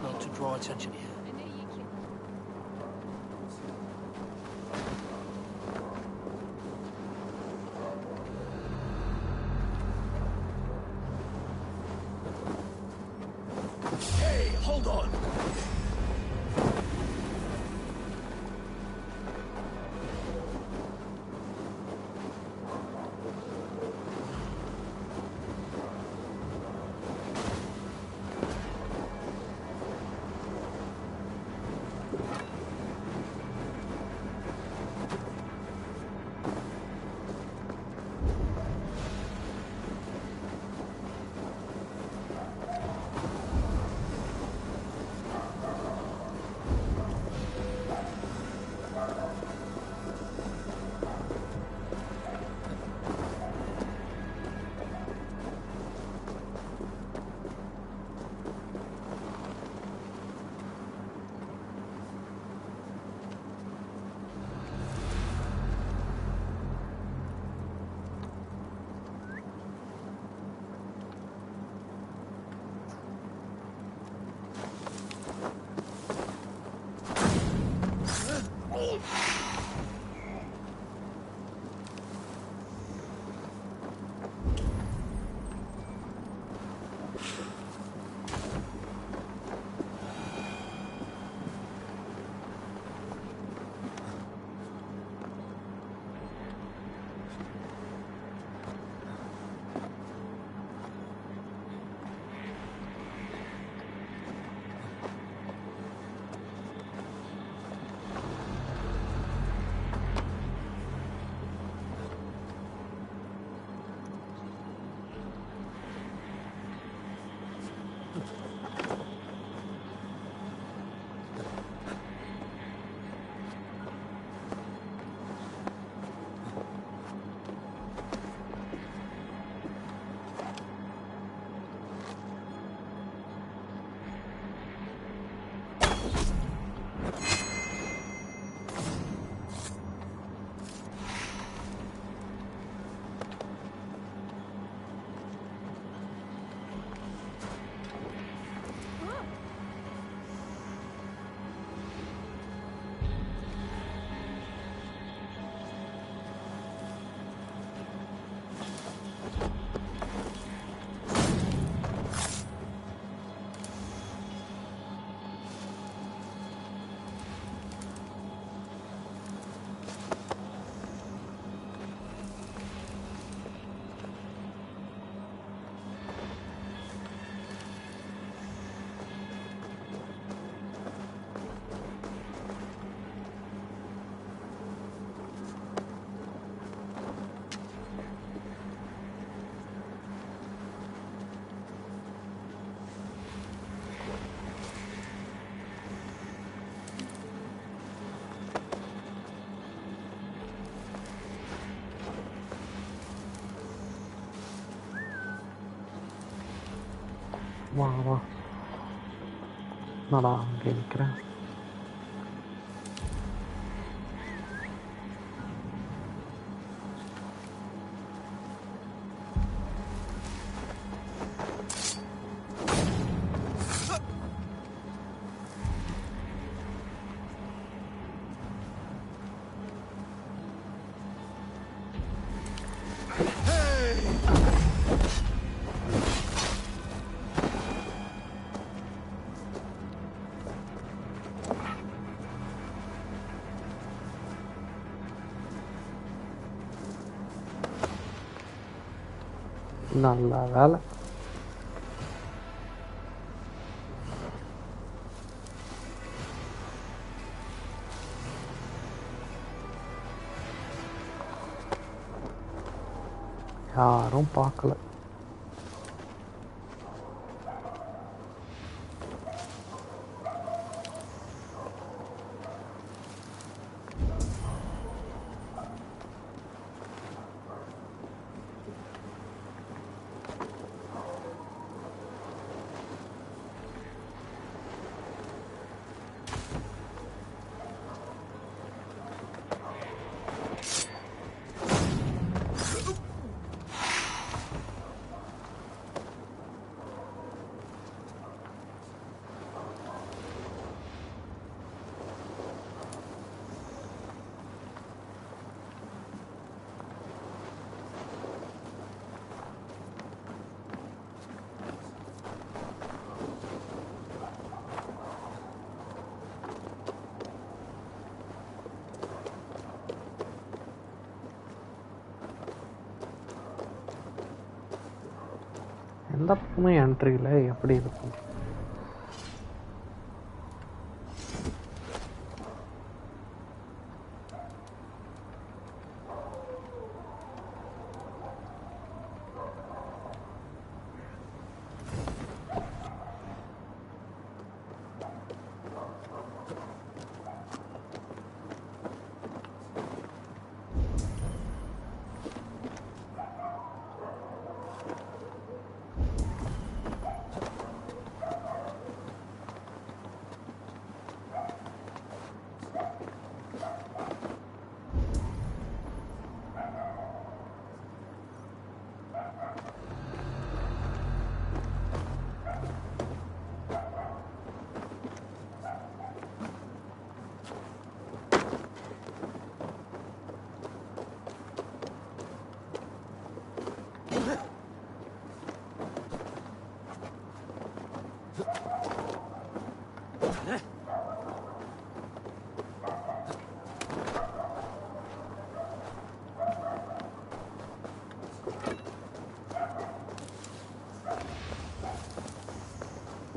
not to draw attention here. Hey, hold on! வா வா என்னடா அங்கே நிற்கிறேன். நல்ல வேலை. யாரும் பார்க்கல. எந்த பக்கமும் என்ட்ரி இல்லை, எப்படி இருக்கும்?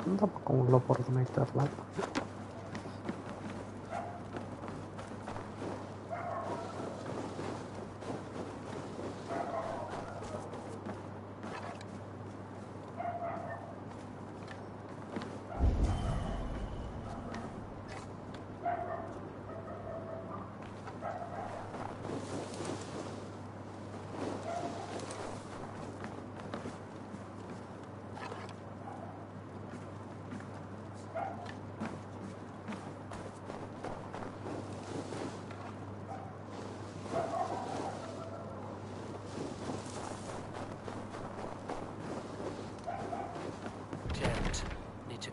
எந்த பக்கம் உள்ள போகிறதுனே தெரியல.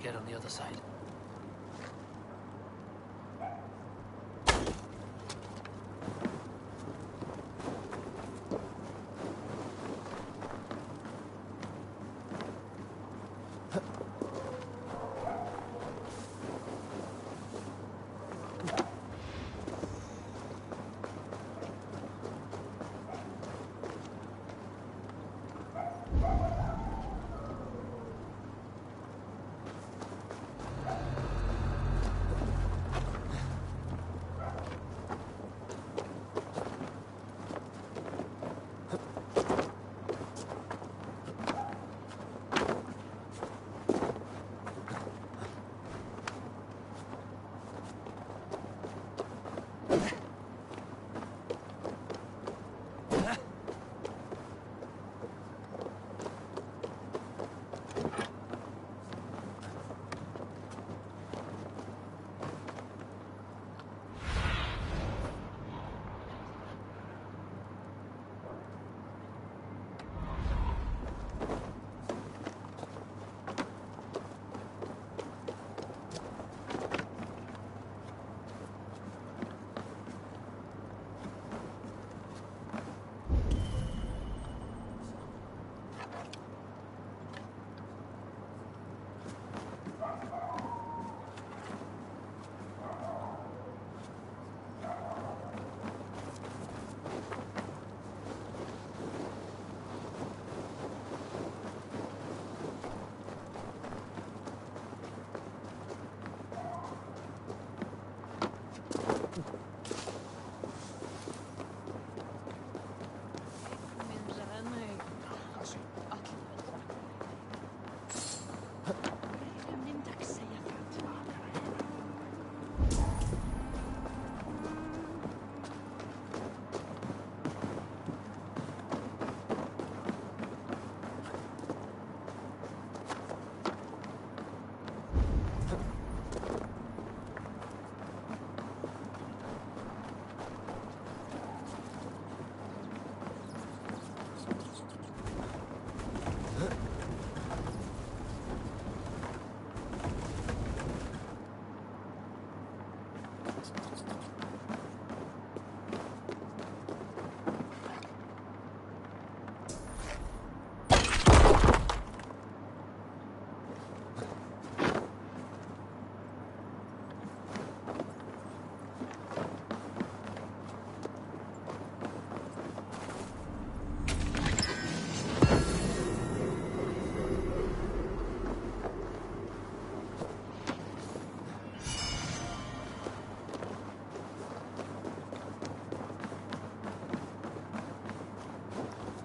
Get on the other side.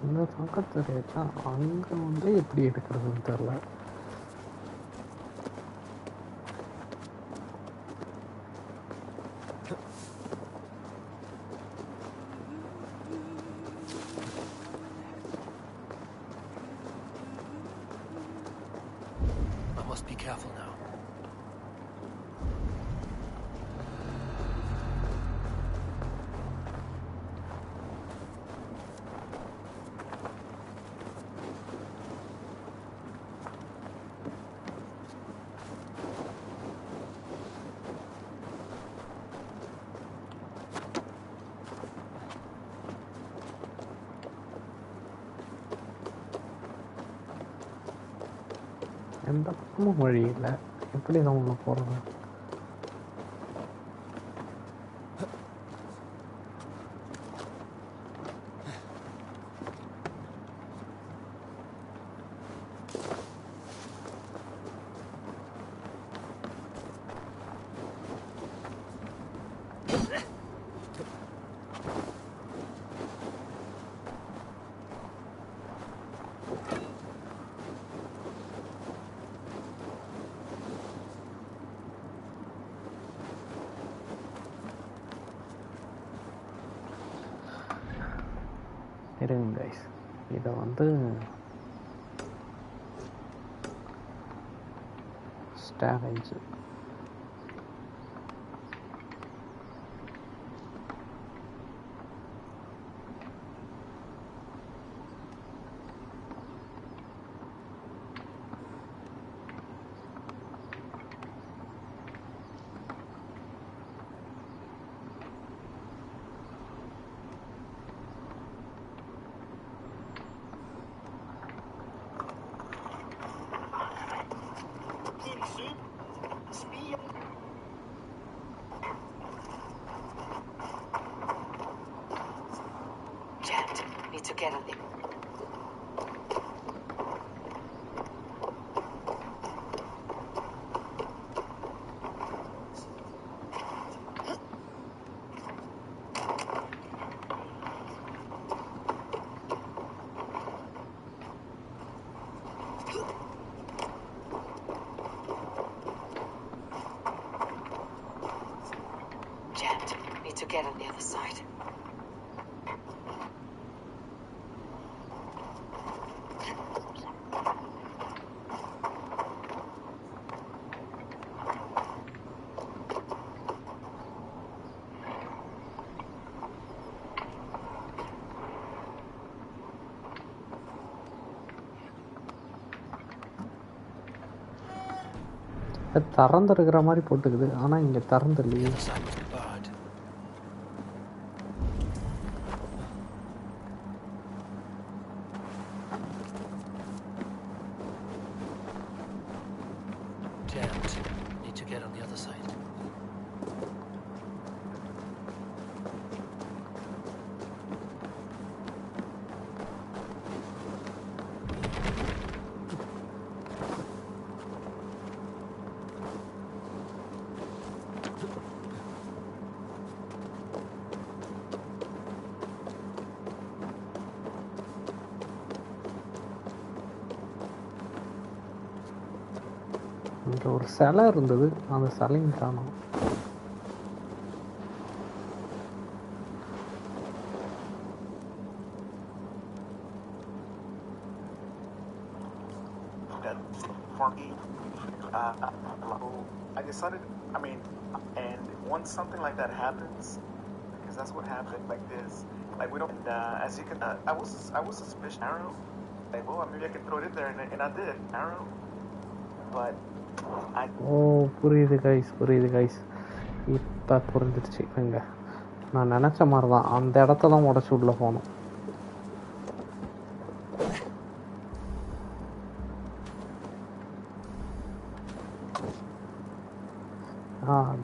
இந்த பக்கத்தில் அங்கே வந்து எப்படி எடுக்கிறதுன்னு தெரில. I must be careful now. எந்த பக்கமும் வழி இல்லை, எப்படி நான் உள்ள போகிறது? இருங்க கைஸ், இதை வந்து ஸ்டாவேஜ் Jet, need to get on it. Jet, need to get on the other side. திறந்துருக்கிற மாதிரி போட்டுக்குது, ஆனால் இங்கே திறந்து இல்லையே. Need to get on the other side. இங்கே ஒரு சிலை இருந்தது, அந்த சிலையும் காணோம். For me, I decided, I mean, and once something like that happens, because that's what happened, like this, like we don't, as you can, I was suspicious, arrow, like, well, maybe I could throw it in there, and I did, arrow, but ஓ புரியுது guys, இப்போ புரிஞ்சிடுச்சு. இங்க நான் நினச்ச மாதிரி தான், அந்த இடத்த தான் உடச்சி உள்ளே போகணும்.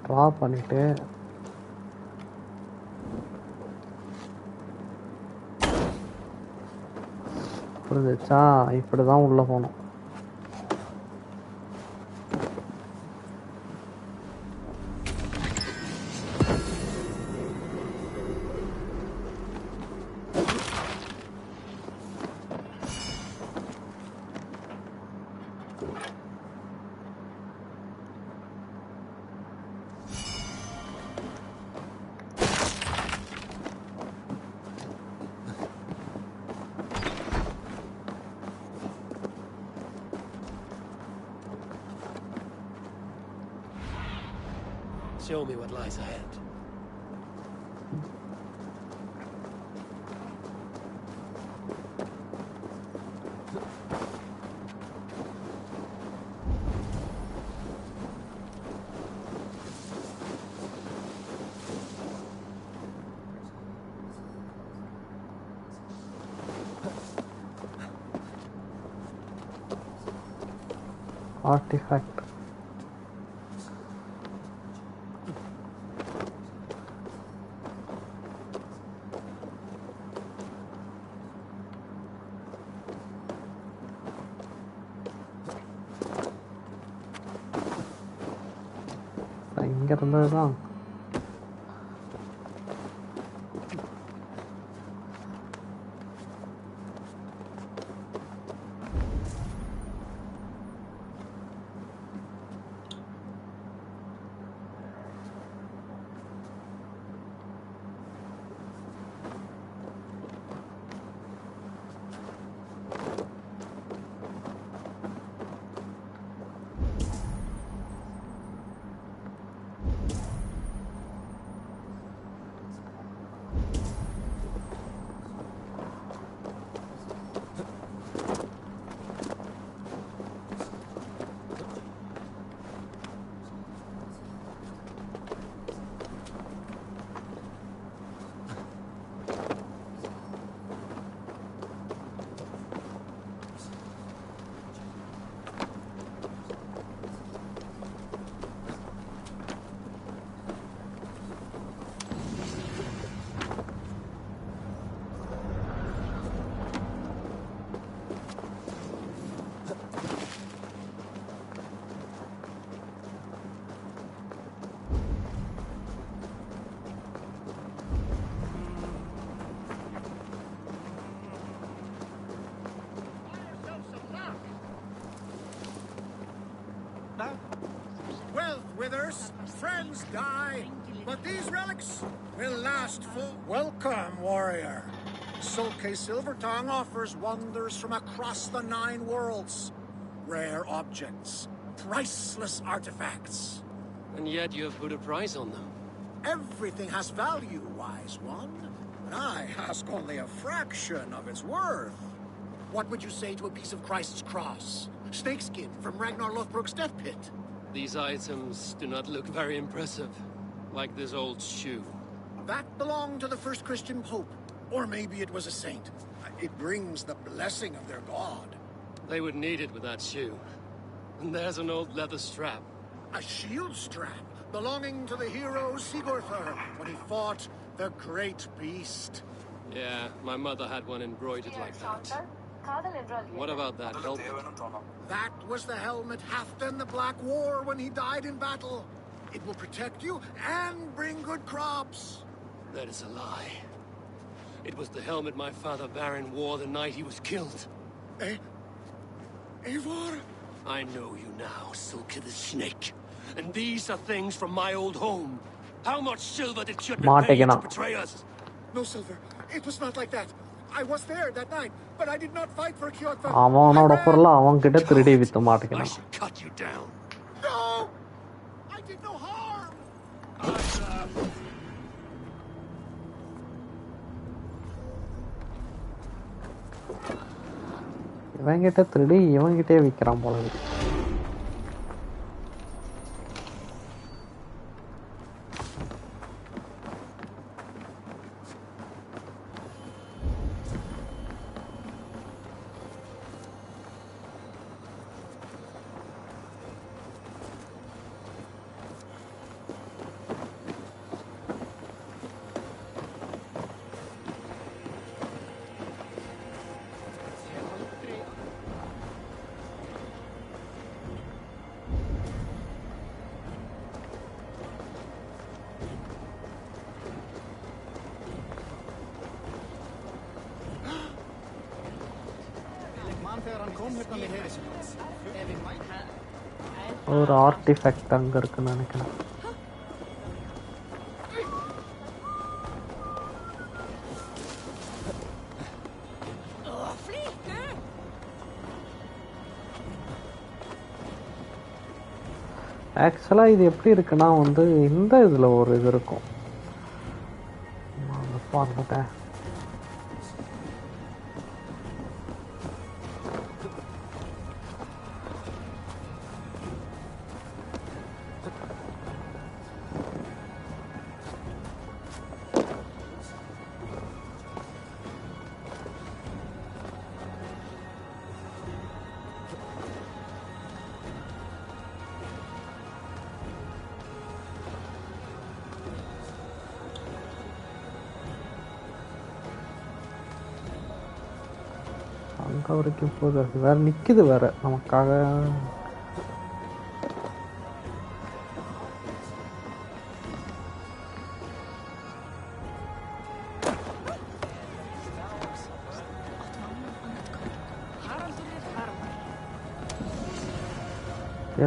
ட்ரா பண்ணிவிட்டு புரிஞ்சிச்சா, இப்படி தான் உள்ளே போகணும். Show me what lies ahead. Artifact. இங்க இருந்ததுதான். Wealth withers, friends die, but these relics will last for... Welcome, warrior. Sulke Silvertongue offers wonders from across the 9 worlds. Rare objects, priceless artifacts. And yet you have put a price on them. Everything has value, wise one. But I ask only a fraction of its worth. What would you say to a piece of Christ's cross? Snakeskin from Ragnar Lothbrok's death pit? These items do not look very impressive. Like this old shoe. That belonged to the first Christian pope. Or maybe it was a saint. It brings the blessing of their god. They would need it with that shoe. And there's an old leather strap. A shield strap belonging to the hero Sigurður when he fought the great beast. Yeah, my mother had one embroidered like that. What about that helmet? That was the helmet Halfdan the Black wore when he died in battle. It will protect you and bring good crops. That is a lie. It was the helmet my father Baron wore the night he was killed. Eivor? I know you now, Sulke the Snake. And these are things from my old home. How much silver did Kjotve pay you to betray us? No silver. It was not like that. I was there that night, but I did not fight for Kjotve. அவனோட பொருளை அவன் கிட்ட திருடி with I மாட்டிக்கலாம். should cut you down. No! I did no harm! இவன் கிட்ட திருடி இவன் கிட்டே விக்கிறான் போல இருக்கு. ஒரு ஆர்டிஃபேக்ட் அங்க இருக்குன்னு நினைக்கிறேன். ஆக்சுவலாக இது எப்படி இருக்குன்னா வந்து இந்த இதில் ஒரு இது இருக்கும், பார்த்துட்டேன். அங்கே வரைக்கும் போகுது, அது வேறு நிற்குது வேறு நமக்காக.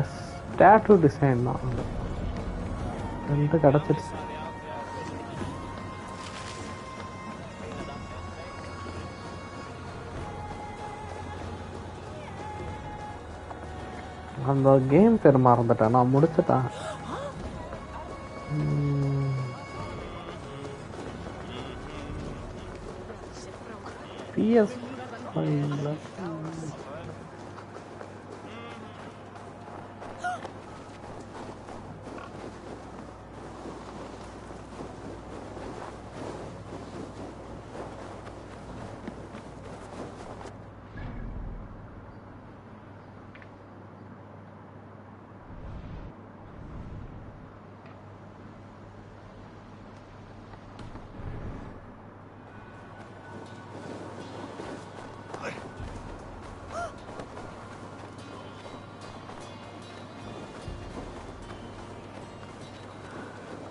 எஸ், டேட்டூ டிசைன் தான் ரெண்டு கிடச்சிருச்சு. அந்த கேம் பேர் மறந்துட்டேன், நான் முடிச்சுட்டேன். PS5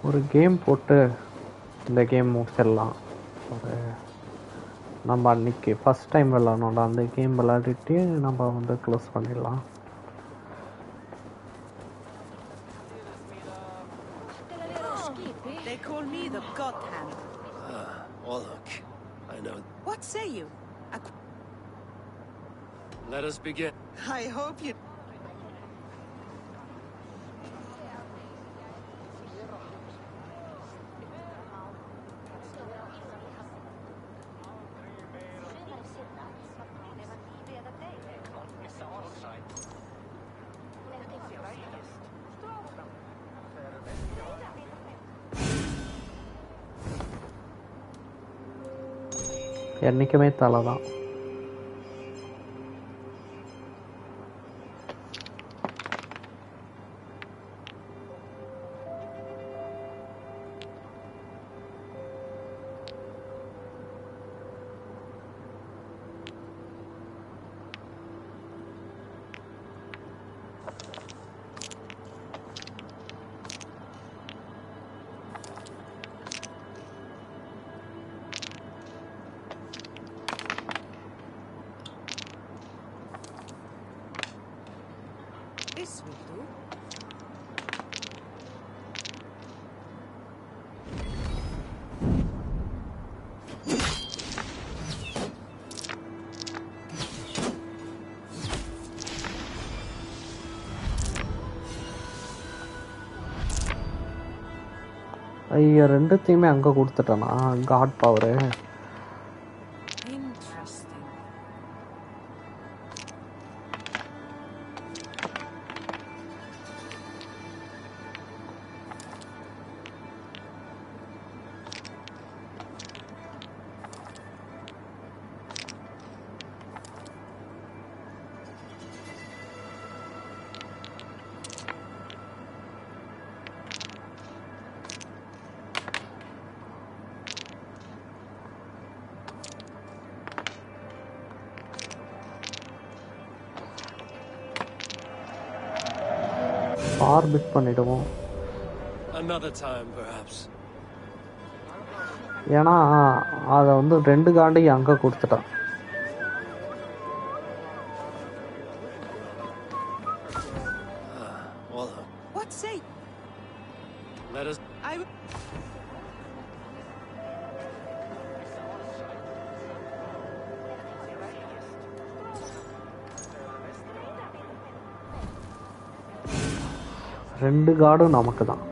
ஒரு கேம் போட்டு இந்த கேம் முடிச்சிடலாம். ஒரு நம்ம அன்றைக்கி ஃபஸ்ட் டைம் விளாட்னோம்ல, அந்த கேம் விளையாடிட்டு நம்ம வந்து க்ளோஸ் பண்ணிடலாம். They call me the God Hand. Well, look, I know. What say you? Let us begin. I hope you... என்றைக்குமே தலை தான். This will do. ஐயா, ரெண்டுத்தையுமே அங்கே கொடுத்துட்டேனா காட் பவரு. ஆர்பிட் பண்ணிடுவோம். Another time, perhaps. ஏன்னா அதை வந்து ரெண்டு காண்டையும் அங்கே கொடுத்துட்டான். What say? Let us. 2 கார்டும் நமக்கு தான்.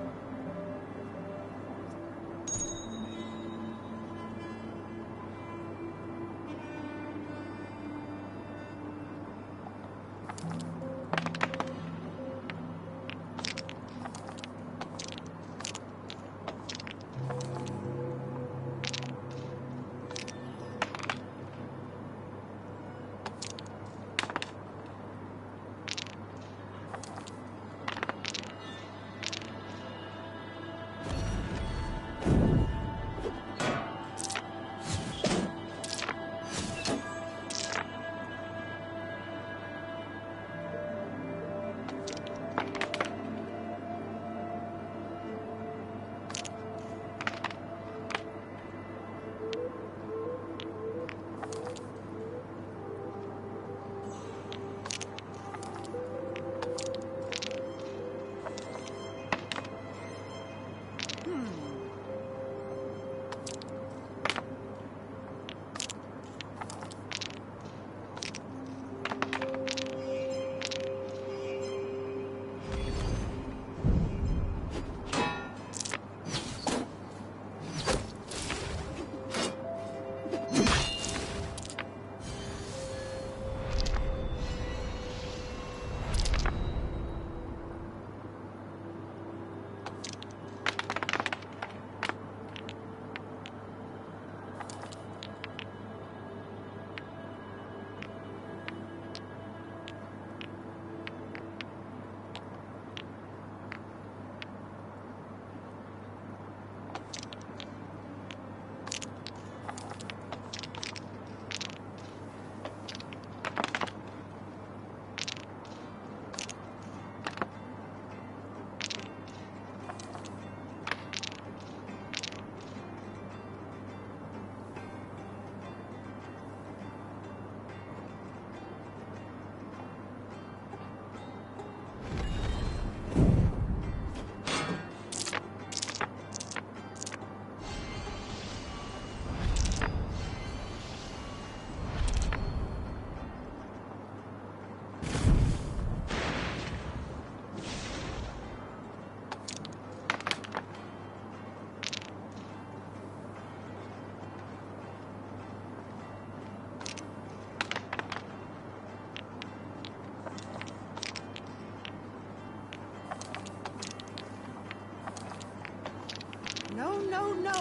No, no, no!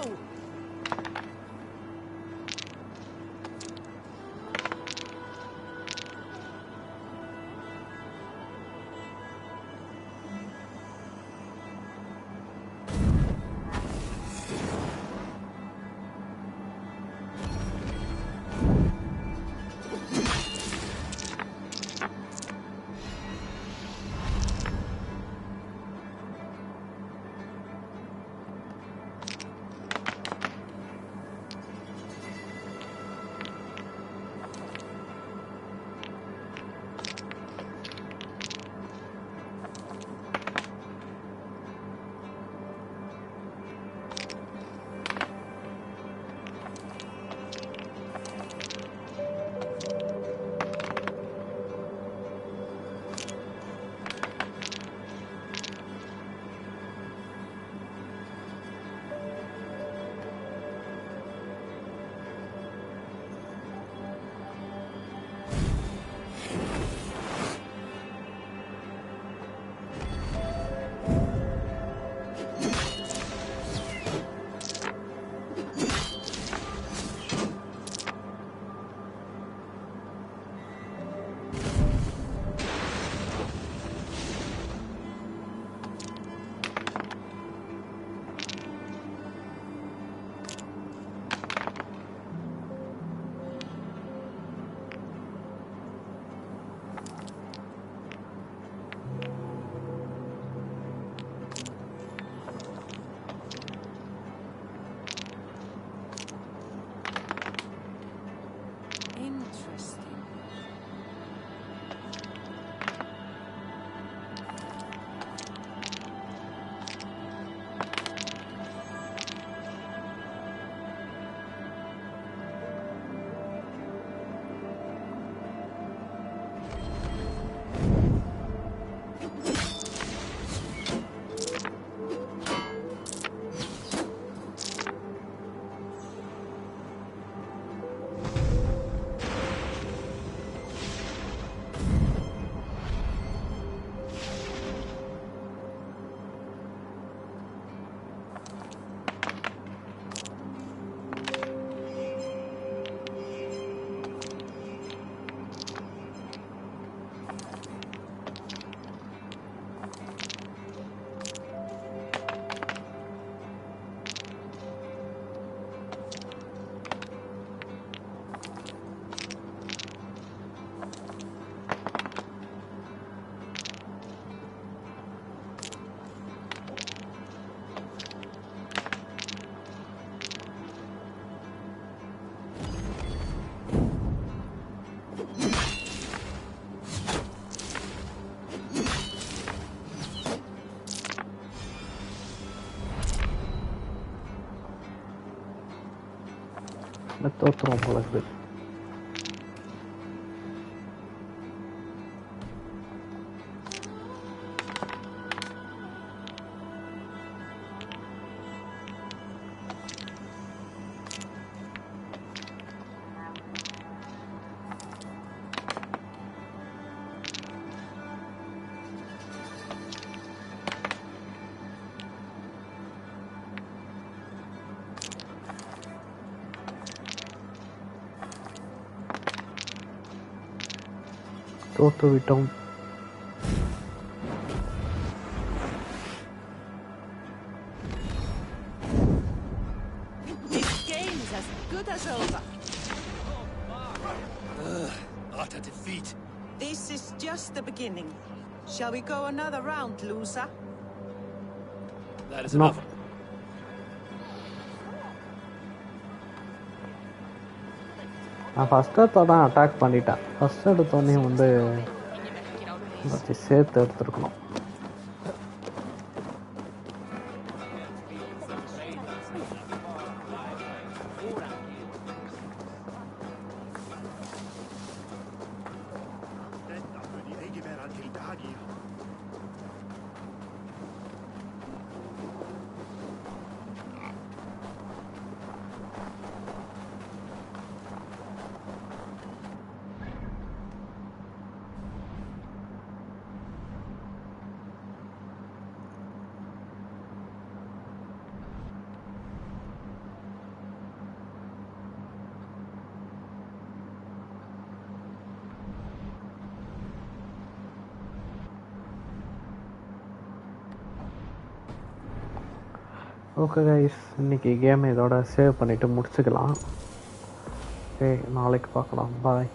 தோற்றுறோம் போல இருக்குது. தோற்று விட்டோம். This game is as good as over. Utter defeat. This is just the beginning. Shall we go another round, loser? That is enough. நான் ஃபஸ்ட் எடுத்தோட அட்டாக் பண்ணிட்டேன். First எடுத்தோடனே வந்து சேர்த்து எடுத்துருக்கணும். ஓகே கைஸ், இன்றைக்கி கேம் இதோட சேவ் பண்ணிவிட்டு முடிச்சுக்கலாம். ஓகே, நாளைக்கு பார்க்கலாம். பாய்.